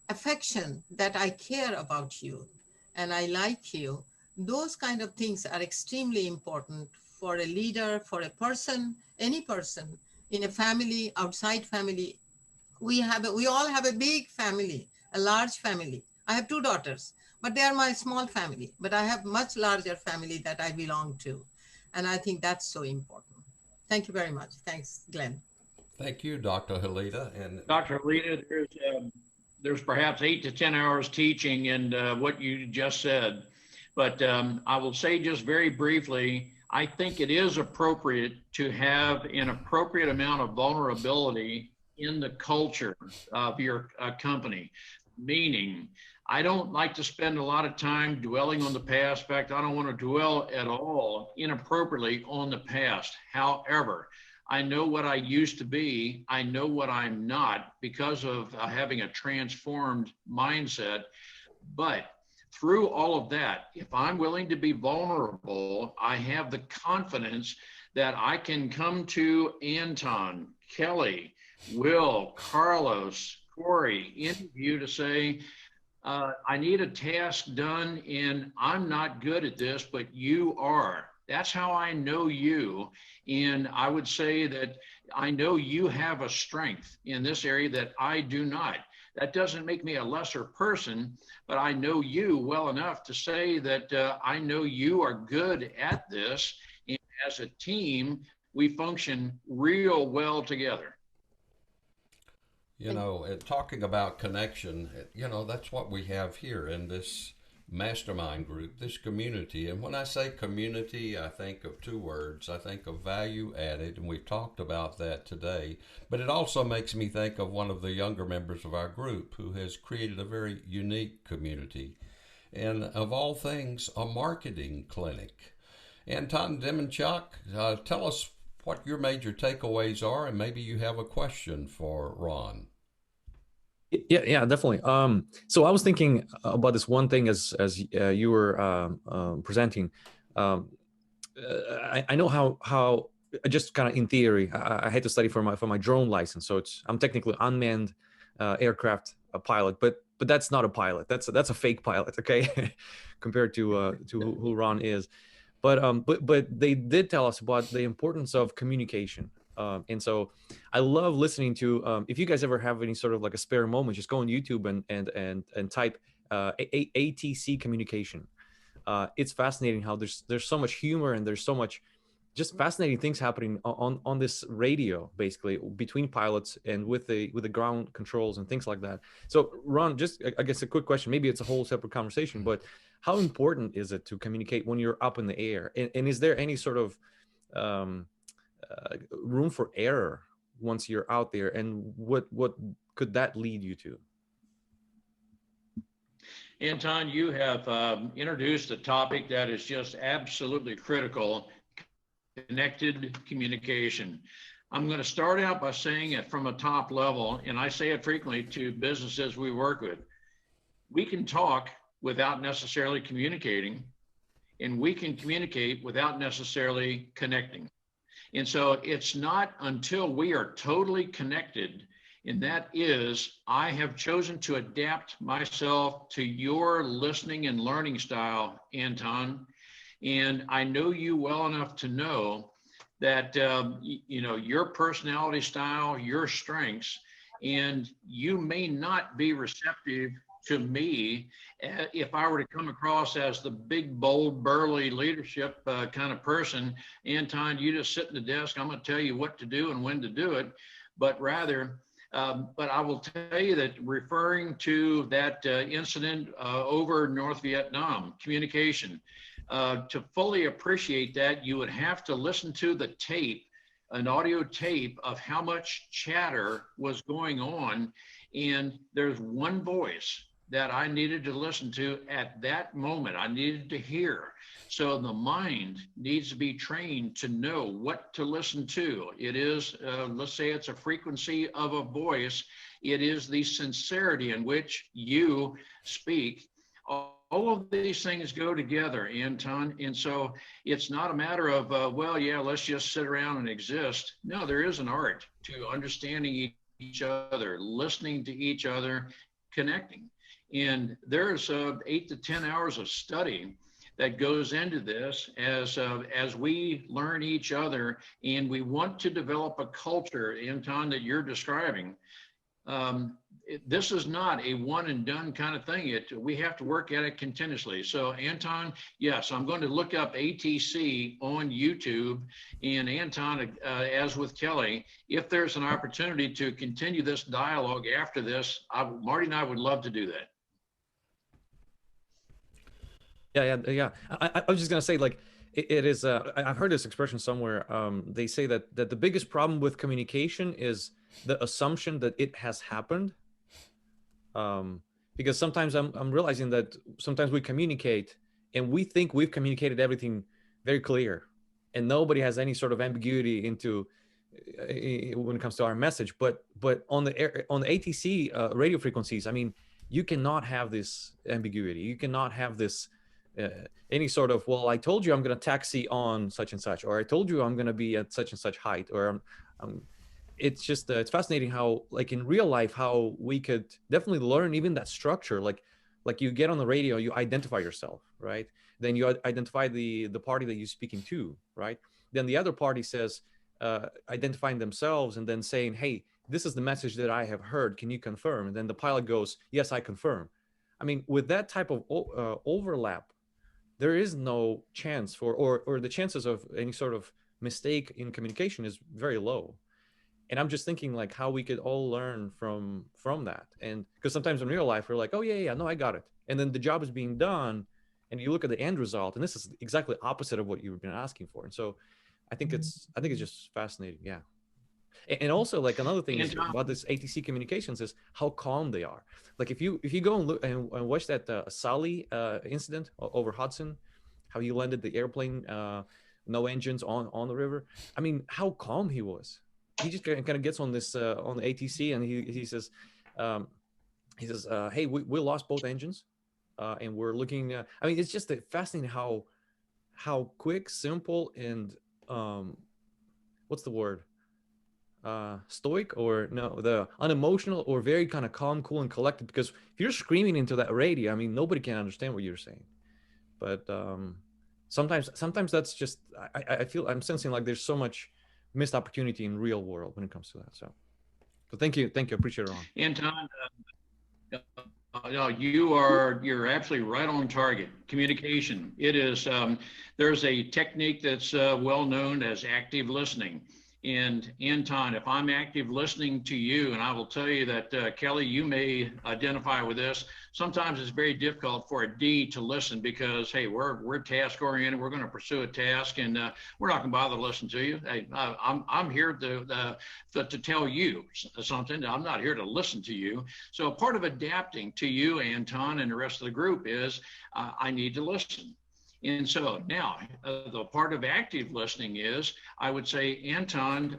affection, that I care about you and I like you, those kind of things are extremely important for a leader, for a person, any person in a family, outside family. We all have a big family, a large family. I have 2 daughters, but they are my small family, but I have much larger family that I belong to. And I think that's so important. Thank you very much. Thanks, Glenn. Thank you, Dr. Halida. And Dr. Alita, there's perhaps 8 to 10 hours teaching in what you just said, but I will say just very briefly, I think it is appropriate to have an appropriate amount of vulnerability in the culture of your company, meaning I don't like to spend a lot of time dwelling on the past. In fact, I don't want to dwell at all inappropriately on the past. However, I know what I used to be. I know what I'm not because of having a transformed mindset. But through all of that, if I'm willing to be vulnerable, I have the confidence that I can come to Anton, Kelly, Will, Carlos, Corey, any of you to say, I need a task done and I'm not good at this, but you are. That's how I know you. And I would say that I know you have a strength in this area that I do not. That doesn't make me a lesser person, but I know you well enough to say that I know you are good at this. And as a team, we function real well together. you know, talking about connection, that's what we have here in this mastermind group, this community. And when I say community, I think of 2 words. I think of value added, and we've talked about that today. But it also makes me think of one of the younger members of our group who has created a very unique community. And of all things, a marketing clinic. Anton Demenchuk, tell us what your major takeaways are, and maybe you have a question for Ron. Yeah, definitely. So I was thinking about this one thing as you were presenting. I know how just kind of in theory, I had to study for my drone license. So I'm technically unmanned aircraft pilot, but that's not a pilot. That's a fake pilot, okay, compared to who Ron is. But they did tell us about the importance of communication, And so I love listening to, if you guys ever have any sort of like a spare moment, just go on YouTube and type ATC communication. It's fascinating how there's so much humor and there's so much just fascinating things happening on this radio, basically between pilots and with the ground controls and things like that. So Ron, just I guess a quick question, maybe it's a whole separate conversation, but how important is it to communicate when you're up in the air, and is there any sort of room for error once you're out there, and what could that lead you to? Anton, you have introduced a topic that is just absolutely critical: connected communication. I'm going to start out by saying it from a top level, and I say it frequently to businesses we work with. We can talk without necessarily communicating, and we can communicate without necessarily connecting. And so it's not until we are totally connected, and that is, I have chosen to adapt myself to your listening and learning style, Anton. And I know you well enough to know that, you know, your personality style, your strengths, and you may not be receptive to me if I were to come across as the big, bold, burly leadership kind of person. Anton, you just sit at the desk, I'm going to tell you what to do and when to do it. But rather, but I will tell you that, referring to that incident over North Vietnam, communication, to fully appreciate that, you would have to listen to the tape, an audio tape of how much chatter was going on. And there's one voice that I needed to listen to at that moment. I needed to hear. So the mind needs to be trained to know what to listen to. It is, let's say it's a frequency of a voice. It is the sincerity in which you speak. All of these things go together, Anton. And so it's not a matter of, well, yeah, let's just sit around and exist. No, there is an art to understanding each other, listening to each other, connecting. And there's 8 to 10 hours of study that goes into this as we learn each other, and we want to develop a culture, Anton, that you're describing. This is not a one and done kind of thing. We have to work at it continuously. So Anton, yes, I'm going to look up ATC on YouTube. And Anton, as with Kelly, if there's an opportunity to continue this dialogue after this, Marty and I would love to do that. Yeah. I was just gonna say, like, it is. I've heard this expression somewhere. They say that the biggest problem with communication is the assumption that it has happened. Because sometimes I'm realizing that sometimes we communicate and we think we've communicated everything very clear, and nobody has any sort of ambiguity into when it comes to our message. But on the ATC radio frequencies, I mean, you cannot have this ambiguity. You cannot have this. Any sort of, well, I told you I'm going to taxi on such and such, or I told you I'm going to be at such and such height, or it's just it's fascinating how, like, in real life, how we could definitely learn even that structure. Like you get on the radio, you identify yourself, right? Then you identify the party that you're speaking to, right? Then the other party says, identifying themselves and then saying, hey, this is the message that I have heard, can you confirm? And then the pilot goes, yes, I confirm. I mean, with that type of overlap, there is no chance for, or the chances of any sort of mistake in communication is very low. And I'm just thinking, like, how we could all learn from that. And because sometimes in real life, we're like, oh yeah, no, I got it. And then the job is being done and you look at the end result, and this is exactly opposite of what you've been asking for. And so I think it's just fascinating. Yeah. And also, like, another thing is about this ATC communications is how calm they are. Like, if you go and look and watch that Sully incident over Hudson, how he landed the airplane, no engines on the river. I mean, how calm he was. He just kind of gets on this on the ATC, and he says, hey, we lost both engines, and we're looking. I mean, it's just fascinating how quick, simple, and what's the word? Stoic, or no, the unemotional, or very kind of calm, cool, and collected. Because if you're screaming into that radio, I mean, nobody can understand what you're saying. But sometimes that's just, I feel, I'm sensing like there's so much missed opportunity in real world when it comes to that. So thank you, I appreciate it, Ron. Anton, no, you're absolutely right on target. Communication. It is, there's a technique that's well known as active listening. And Anton, if I'm active listening to you, and I will tell you that Kelly, you may identify with this. Sometimes it's very difficult for a D to listen because, hey, we're task oriented. We're going to pursue a task, and we're not going to bother to listen to you. Hey, I'm here to tell you something. I'm not here to listen to you. So part of adapting to you, Anton, and the rest of the group is I need to listen. And so now the part of active listening is, I would say, Anton,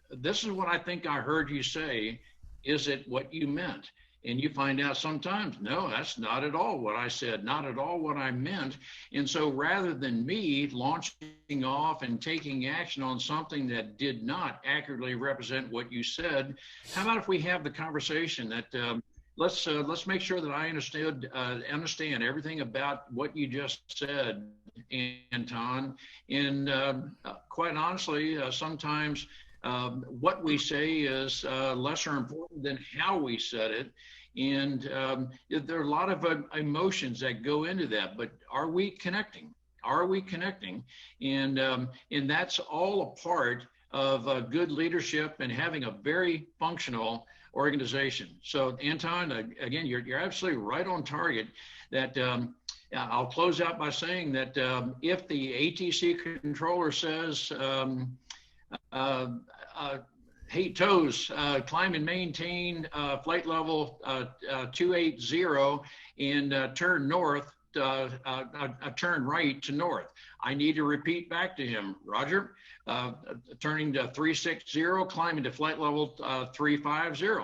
this is what I think I heard you say. Is it what you meant? And you find out sometimes, no, that's not at all what I said, not at all what I meant. And so rather than me launching off and taking action on something that did not accurately represent what you said, how about if we have the conversation that let's make sure that I understand everything about what you just said, Anton. And quite honestly, sometimes what we say is lesser important than how we said it. And there are a lot of emotions that go into that. But are we connecting? Are we connecting? And that's all a part of good leadership and having a very functional organization. So Anton, again, you're absolutely right on target. That I'll close out by saying that if the ATC controller says, hey, toes, climb and maintain flight level 280 and turn north, turn right to north. I need to repeat back to him, Roger, turning to 360, climbing to flight level 350.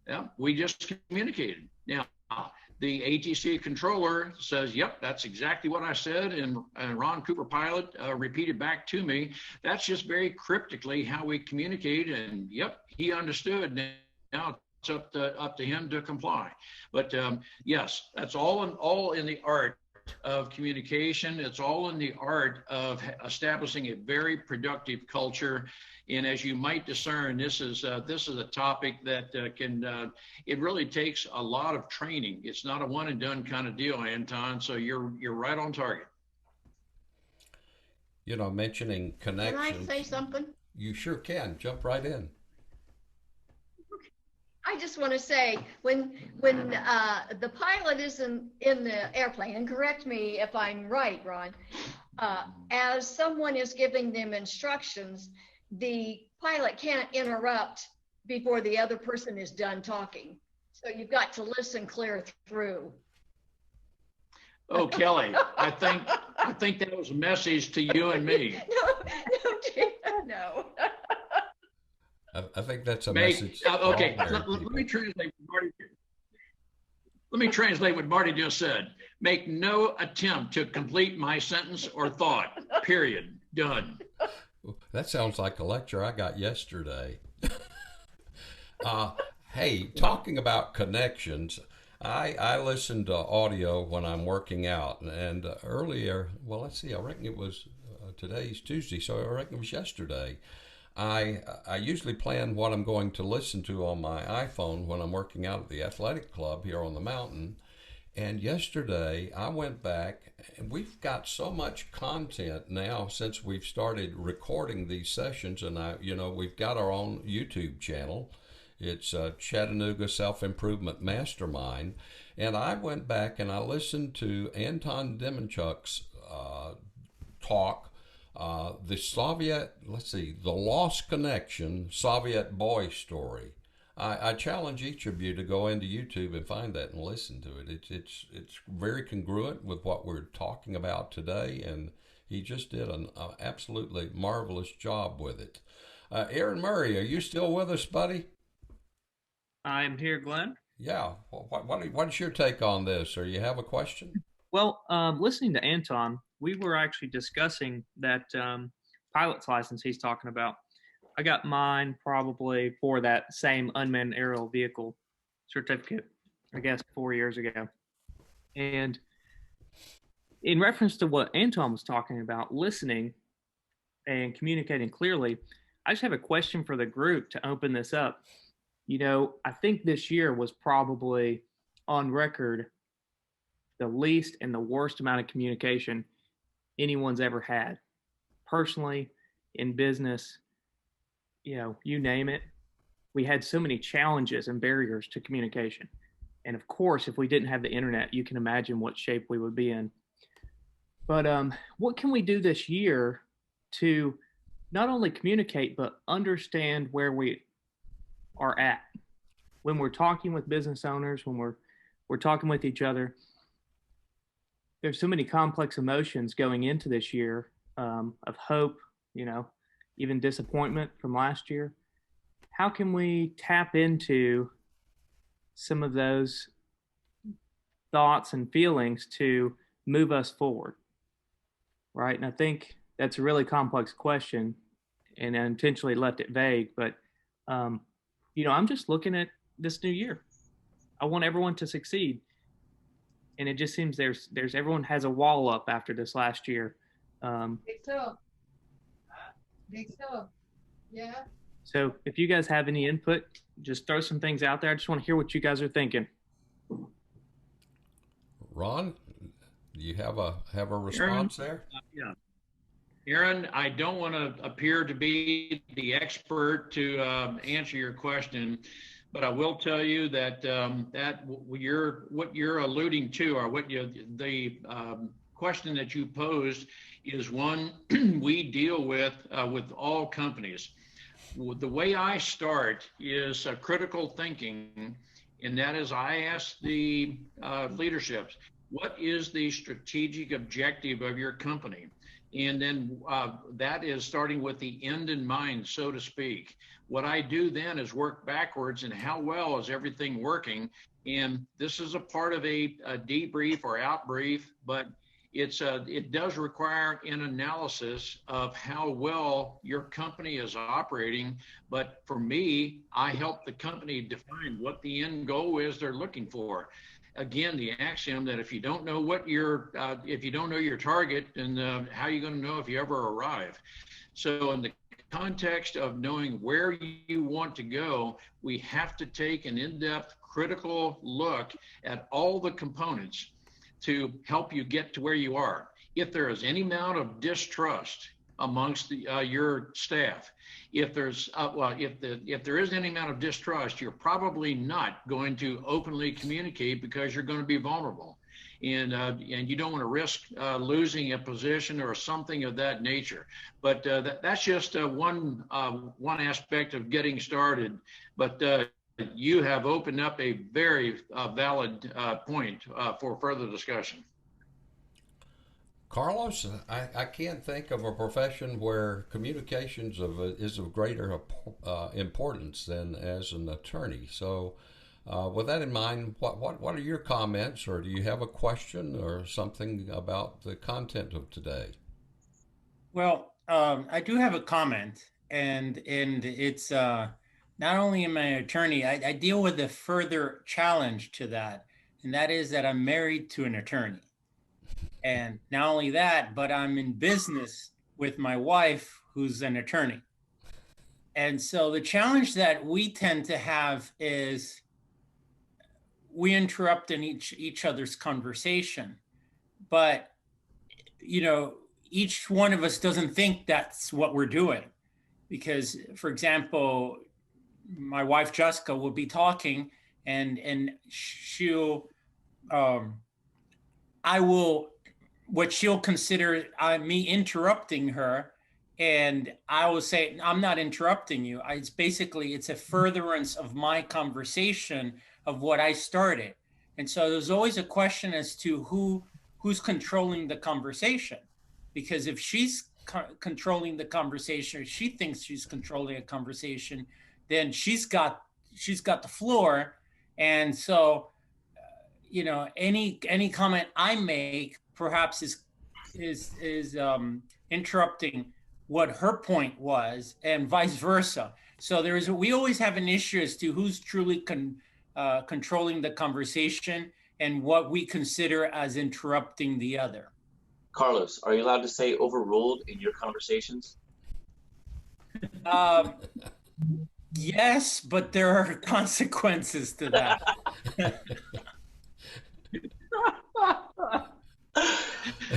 Yeah, we just communicated. Now, the ATC controller says, yep, that's exactly what I said. And Ron Cooper pilot repeated back to me. That's just very cryptically how we communicate. And yep, he understood. Now it's up to him to comply. But yes, that's all in the art of communication. It's all in the art of establishing a very productive culture. And as you might discern, this is a topic that it really takes a lot of training. It's not a one and done kind of deal, Anton. So you're right on target. You know, mentioning connections. Can I say something? You sure can. Jump right in. I just want to say, when the pilot is in the airplane, and correct me if I'm right, Ron, as someone is giving them instructions, the pilot can't interrupt before the other person is done talking. So you've got to listen clear through. Oh, Kelly, I think that was a message to you and me. No. I think that's a message. Okay, let me translate what Marty. Let me translate what Marty just said. Make no attempt to complete my sentence or thought. Period. Done. That sounds like a lecture I got yesterday. Hey, talking about connections, I listen to audio when I'm working out, and earlier, well, let's see, I reckon it was today's Tuesday, so I reckon it was yesterday. I usually plan what I'm going to listen to on my iPhone when I'm working out at the athletic club here on the mountain. And yesterday I went back, and we've got so much content now since we've started recording these sessions. And we've got our own YouTube channel. It's Chatanooga Self Improvement Mastermind. And I went back and I listened to Anton Demenchuk's talk. The Lost Connection Soviet Boy Story. I challenge each of you to go into YouTube and find that and listen to it. It's very congruent with what we're talking about today, and he just did an absolutely marvelous job with it. Aaron Murray, are you still with us, buddy? I'm here, Glenn. Yeah. What's your take on this? Or you have a question? Well, listening to Anton, we were actually discussing that pilot's license he's talking about. I got mine probably for that same unmanned aerial vehicle certificate, I guess, 4 years ago. And in reference to what Anton was talking about, listening, and communicating clearly. I just have a question for the group to open this up. You know, I think this year was probably on record the least and the worst amount of communication anyone's ever had, personally, in business, you know, you name it. We had so many challenges and barriers to communication. And of course, if we didn't have the internet, you can imagine what shape we would be in. But what can we do this year to not only communicate, but understand where we are at when we're talking with business owners, when we're talking with each other? There's so many complex emotions going into this year, of hope, you know, even disappointment from last year. How can we tap into some of those thoughts and feelings to move us forward? Right. And I think that's a really complex question, and I intentionally left it vague. But, you know, I'm just looking at this new year. I want everyone to succeed. And it just seems there's everyone has a wall up after this last year. Victor. Victor. Yeah. So if you guys have any input, just throw some things out there. I just want to hear what you guys are thinking. Ron, do you have a response there? Yeah. Aaron, I don't want to appear to be the expert to answer your question, but I will tell you that what you're alluding to, or the question that you posed, is one we deal with all companies. The way I start is critical thinking, and that is I ask the leaderships, what is the strategic objective of your company? And then that is starting with the end in mind, so to speak. What I do then is work backwards, and how well is everything working? And this is a part of a debrief or outbrief, but it does require an analysis of how well your company is operating. But for me, I help the company define what the end goal is they're looking for. Again, the axiom that if you don't know if you don't know your target, then how are you going to know if you ever arrive? So in the context of knowing where you want to go, we have to take an in-depth critical look at all the components to help you get to where you are. If there is any amount of distrust amongst your staff, if there is any amount of distrust, you're probably not going to openly communicate, because you're going to be vulnerable, and you don't want to risk losing a position or something of that nature. But that's just one aspect of getting started. But you have opened up a very valid point for further discussion. Carlos, I can't think of a profession where communications is of greater importance than as an attorney. So with that in mind, what are your comments, or do you have a question or something about the content of today? Well, I do have a comment, and it's not only am I an attorney, I deal with a further challenge to that, and that is that I'm married to an attorney. And not only that, but I'm in business with my wife, who's an attorney. And so the challenge that we tend to have is we interrupt in each other's conversation, but you know, each one of us doesn't think that's what we're doing. Because, for example, my wife Jessica will be talking, and she'll what she'll consider me interrupting her, and I will say, I'm not interrupting you. It's a furtherance of my conversation of what I started. And so there's always a question as to who's controlling the conversation, because if she's controlling the conversation, or she thinks she's controlling a conversation, then she's got the floor. And so you know, any comment I make perhaps is interrupting what her point was, and vice versa. So we always have an issue as to who's truly controlling the conversation and what we consider as interrupting the other. Carlos, are you allowed to say overruled in your conversations? Yes, but there are consequences to that.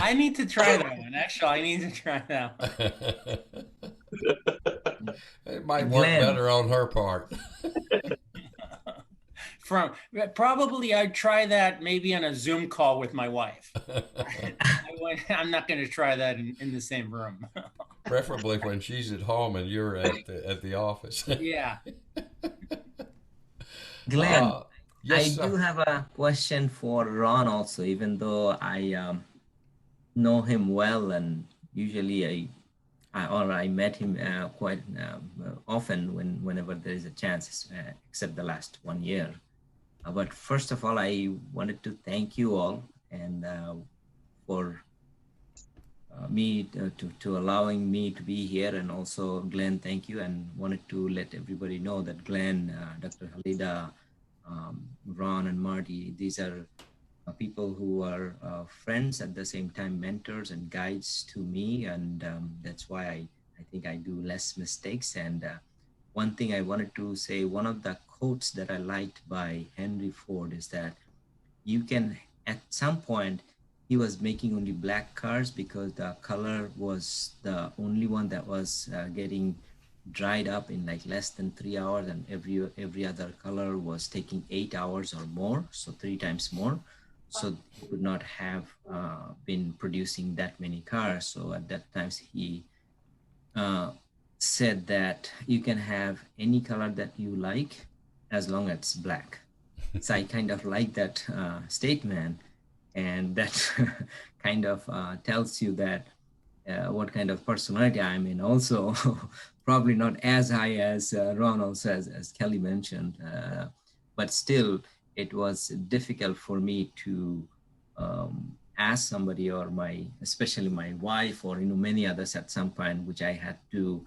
I need to try that one. Actually, I need to try that one. It might work Glenn, better on her part. From probably I'd try that maybe on a Zoom call with my wife. I'm not going to try that in the same room. Preferably when she's at home and you're at the office. Yeah. Glenn, I Yes, do sir. have a question for Ron also, even though I know him well, and usually I met him quite often whenever there is a chance, except the last 1 year. But first of all, I wanted to thank you all and for me to allowing me to be here, and also Glenn, thank you, and wanted to let everybody know that Glenn, Dr. Halida, Ron and Marty, these are people who are friends, at the same time mentors and guides to me, and that's why I think I do less mistakes. And one thing I wanted to say, one of the quotes that I liked by Henry Ford is that you can, at some point, he was making only black cars because the color was the only one that was getting dried up in like less than 3 hours, and every other color was taking 8 hours or more, so 3 times more. So he could not have been producing that many cars. So at that times he said that you can have any color that you like as long as it's black. So I kind of like that statement, and that kind of tells you that what kind of personality I'm in. Also, probably not as high as Ron also, as Kelly mentioned, but still it was difficult for me to ask somebody, or especially my wife, or many others at some point, which I had to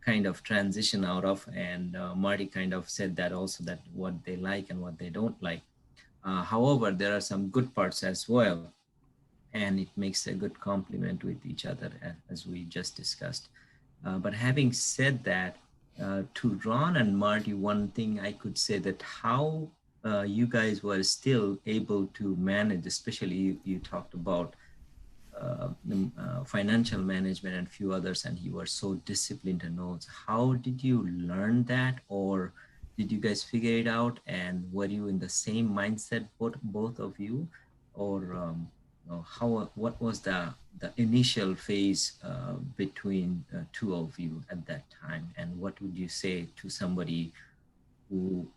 kind of transition out of. And Marty kind of said that also, that what they like and what they don't like. However, there are some good parts as well, and it makes a good complement with each other, as we just discussed. But having said that, to Ron and Marty, one thing I could say, that how you guys were still able to manage, especially you talked about financial management and a few others, and you were so disciplined and knows. How did you learn that, or did you guys figure it out? And were you in the same mindset, both of you, or what was the initial phase between two of you at that time? And what would you say to somebody who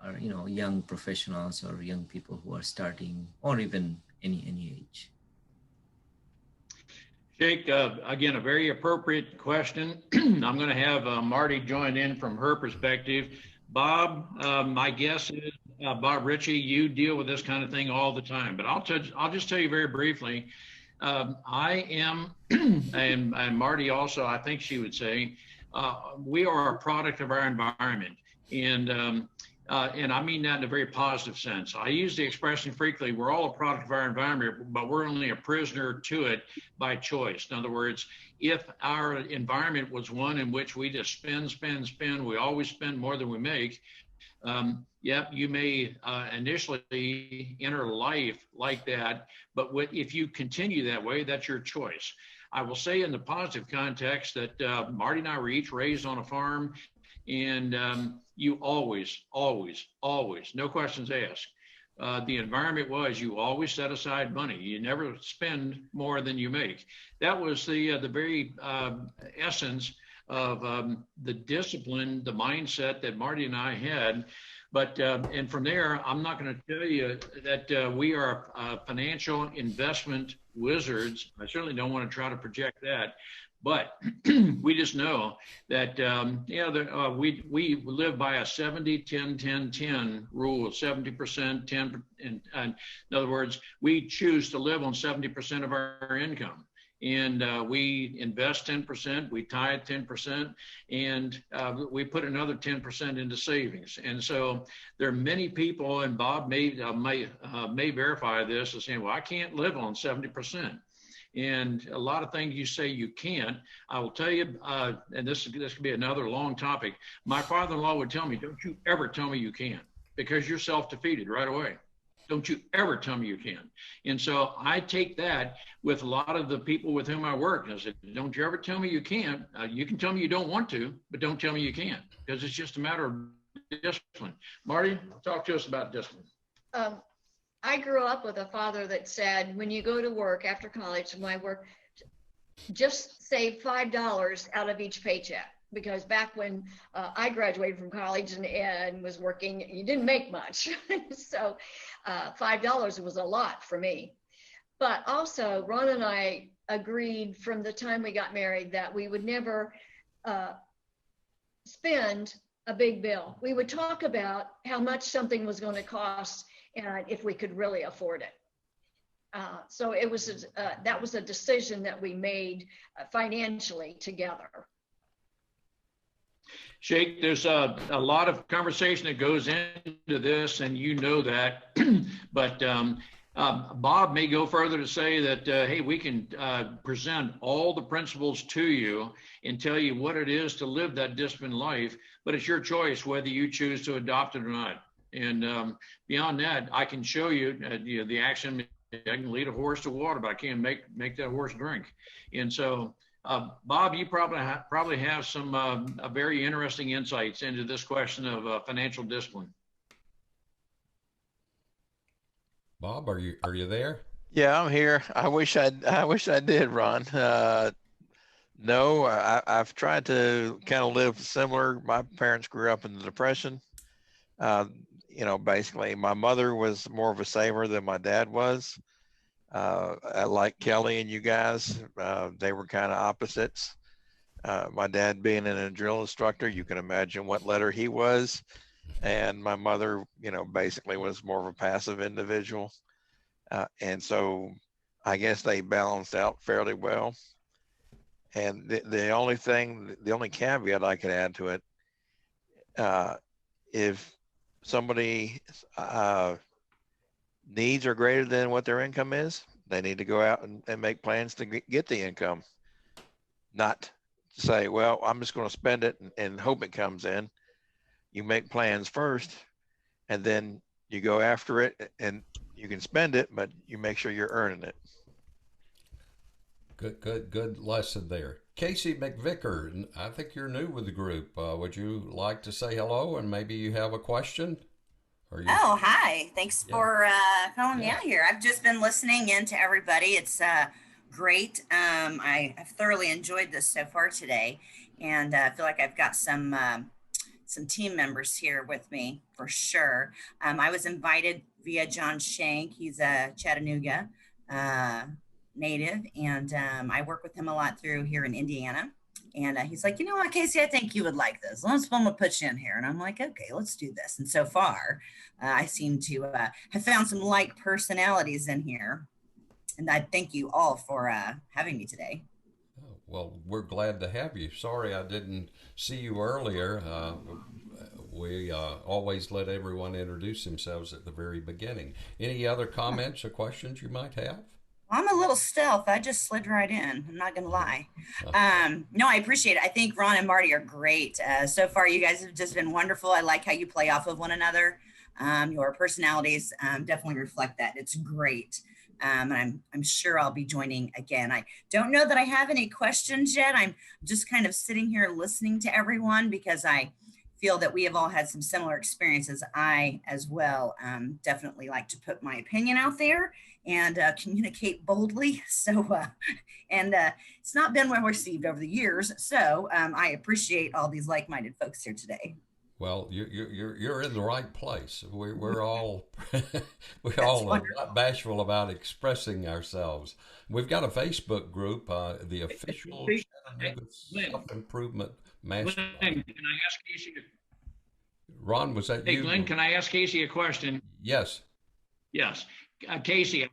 are young professionals or young people who are starting, or even any age? Jake, again, a very appropriate question. I'm going to have Marty join in from her perspective. Bob, my guess is, Bob Ritchie, you deal with this kind of thing all the time, but I'll just tell you very briefly. I am, and Marty also, I think she would say, we are a product of our environment. And I mean that in a very positive sense. I use the expression frequently, we're all a product of our environment, but we're only a prisoner to it by choice. In other words, if our environment was one in which we just spend, we always spend more than we make, yep, you may initially enter life like that, but if you continue that way, that's your choice. I will say in the positive context that Marty and I were each raised on a farm, and you always, no questions asked. The environment was, you always set aside money. You never spend more than you make. That was the very essence of the discipline, the mindset that Marty and I had. But, and from there, I'm not going to tell you that we are financial investment wizards. I certainly don't want to try to project that. But we just know that we live by a 70-10-10-10 rule of 70%, 10. In other words, we choose to live on 70% of our income, and we invest 10%, we tithe 10%, and we put another 10% into savings. And so there are many people, and Bob may verify this, as saying, "Well, I can't live on 70%." And a lot of things you say you can't. I will tell you, and this could be another long topic. My father-in-law would tell me, don't you ever tell me you can't, because you're self-defeated right away. Don't you ever tell me you can. And so I take that with a lot of the people with whom I work. I said, don't you ever tell me you can't. You can tell me you don't want to, but don't tell me you can't, because it's just a matter of discipline. Marty, talk to us about discipline. I grew up with a father that said, when you go to work after college, when I work, just save $5 out of each paycheck. Because back when I graduated from college and was working, you didn't make much. So $5 was a lot for me. But also, Ron and I agreed from the time we got married that we would never spend a big bill. We would talk about how much something was going to cost and if we could really afford it. So it was that was a decision that we made financially together. Shake, there's a lot of conversation that goes into this, and you know that. But Bob may go further to say that, hey, we can present all the principles to you and tell you what it is to live that disciplined life, but it's your choice whether you choose to adopt it or not. And beyond that, I can show you, the action. I can lead a horse to water, but I can't make that horse drink. And so, Bob, you probably have some very interesting insights into this question of financial discipline. Bob, are you there? Yeah, I'm here. I wish I did, Ron. No, I've tried to kind of live similar. My parents grew up in the Depression. Basically, my mother was more of a saver than my dad was. Like Kelly and you guys, they were kind of opposites. My dad being a drill instructor, you can imagine what letter he was. And my mother, basically was more of a passive individual. And so I guess they balanced out fairly well. And the only caveat I could add to it, if somebody needs are greater than what their income is, they need to go out and make plans to get the income. Not say, well, I'm just going to spend it and hope it comes in. You make plans first, and then you go after it, and you can spend it, but you make sure you're earning it. Good lesson there. Casey McVicker, I think you're new with the group. Would you like to say hello, and maybe you have a question? Oh, hi. Thanks for calling me out here. I've just been listening in to everybody. It's great. I've thoroughly enjoyed this so far today, and I feel like I've got some team members here with me for sure. I was invited via John Shank. He's a Chattanooga native, and I work with him a lot through here in Indiana. And he's like, you know what, Casey, I think you would like this. I'm going to put you in here. And I'm like, okay, let's do this. And so far, I seem to have found some like personalities in here. And I thank you all for having me today. Well, we're glad to have you. Sorry I didn't see you earlier. We always let everyone introduce themselves at the very beginning. Any other comments or questions you might have? I'm a little stealth. I just slid right in. I'm not going to lie. No, I appreciate it. I think Ron and Marty are great. So far, you guys have just been wonderful. I like how you play off of one another. Your personalities definitely reflect that. It's great. And I'm sure I'll be joining again. I don't know that I have any questions yet. I'm just kind of sitting here listening to everyone because I feel that we have all had some similar experiences. I, as well, definitely like to put my opinion out there and communicate boldly. So, it's not been well received over the years. So I appreciate all these like-minded folks here today. Well, you're in the right place. We're all not bashful about expressing ourselves. We've got a Facebook group, the official Chatanooga Self Improvement Mastermind. Glenn, can I ask Casey? Ron, was that you? Hey, Glenn, can I ask Casey a question? Yes. Yes. Casey,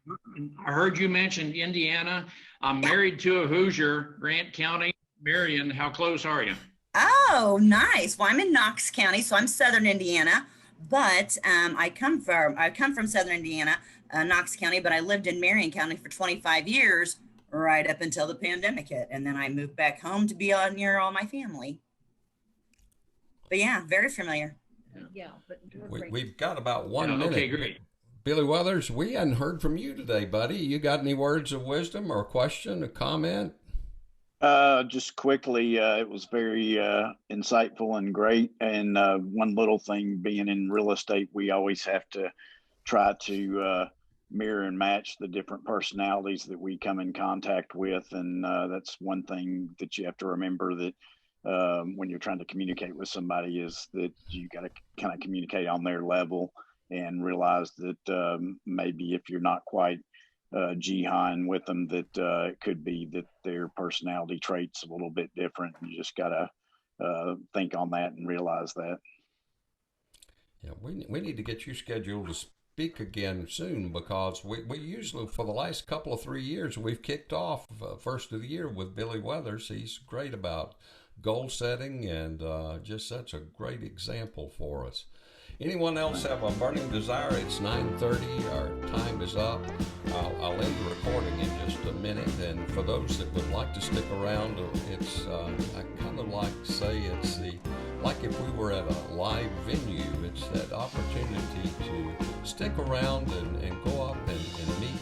I heard you mention Indiana. I'm married to a Hoosier, Grant County, Marion. How close are you? Oh, nice. Well, I'm in Knox County, so I'm Southern Indiana, but I come from Southern Indiana, Knox County, but I lived in Marion County for 25 years, right up until the pandemic hit. And then I moved back home to be near all my family. But yeah, very familiar. Yeah, but We've got about 1 minute. Okay, great. Billy Weathers, we hadn't heard from you today, buddy. You got any words of wisdom or a question, a comment? Just quickly, it was very insightful and great. And one little thing, being in real estate, we always have to try to mirror and match the different personalities that we come in contact with. And that's one thing that you have to remember, that when you're trying to communicate with somebody, is that you got to kind of communicate on their level, and realize that maybe if you're not quite jihad with them, that it could be that their personality traits a little bit different. You just got to think on that and realize that. Yeah, we need to get you scheduled to speak again soon, because we usually, for the last couple of 3 years, we've kicked off first of the year with Billy Weathers. He's great about goal setting, and just such a great example for us. Anyone else have a burning desire? It's 9:30. Our time is up. I'll end the recording in just a minute. And for those that would like to stick around, it's I kind of like to say it's like if we were at a live venue. It's that opportunity to stick around and go up and meet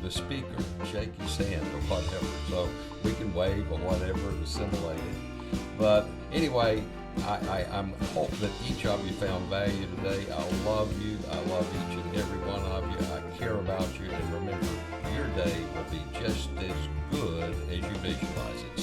the speaker, shake his hand or whatever. So we can wave or whatever to simulate it. But anyway, I hope that each of you found value today. I love you. I love each and every one of you. I care about you. And remember, your day will be just as good as you visualize it.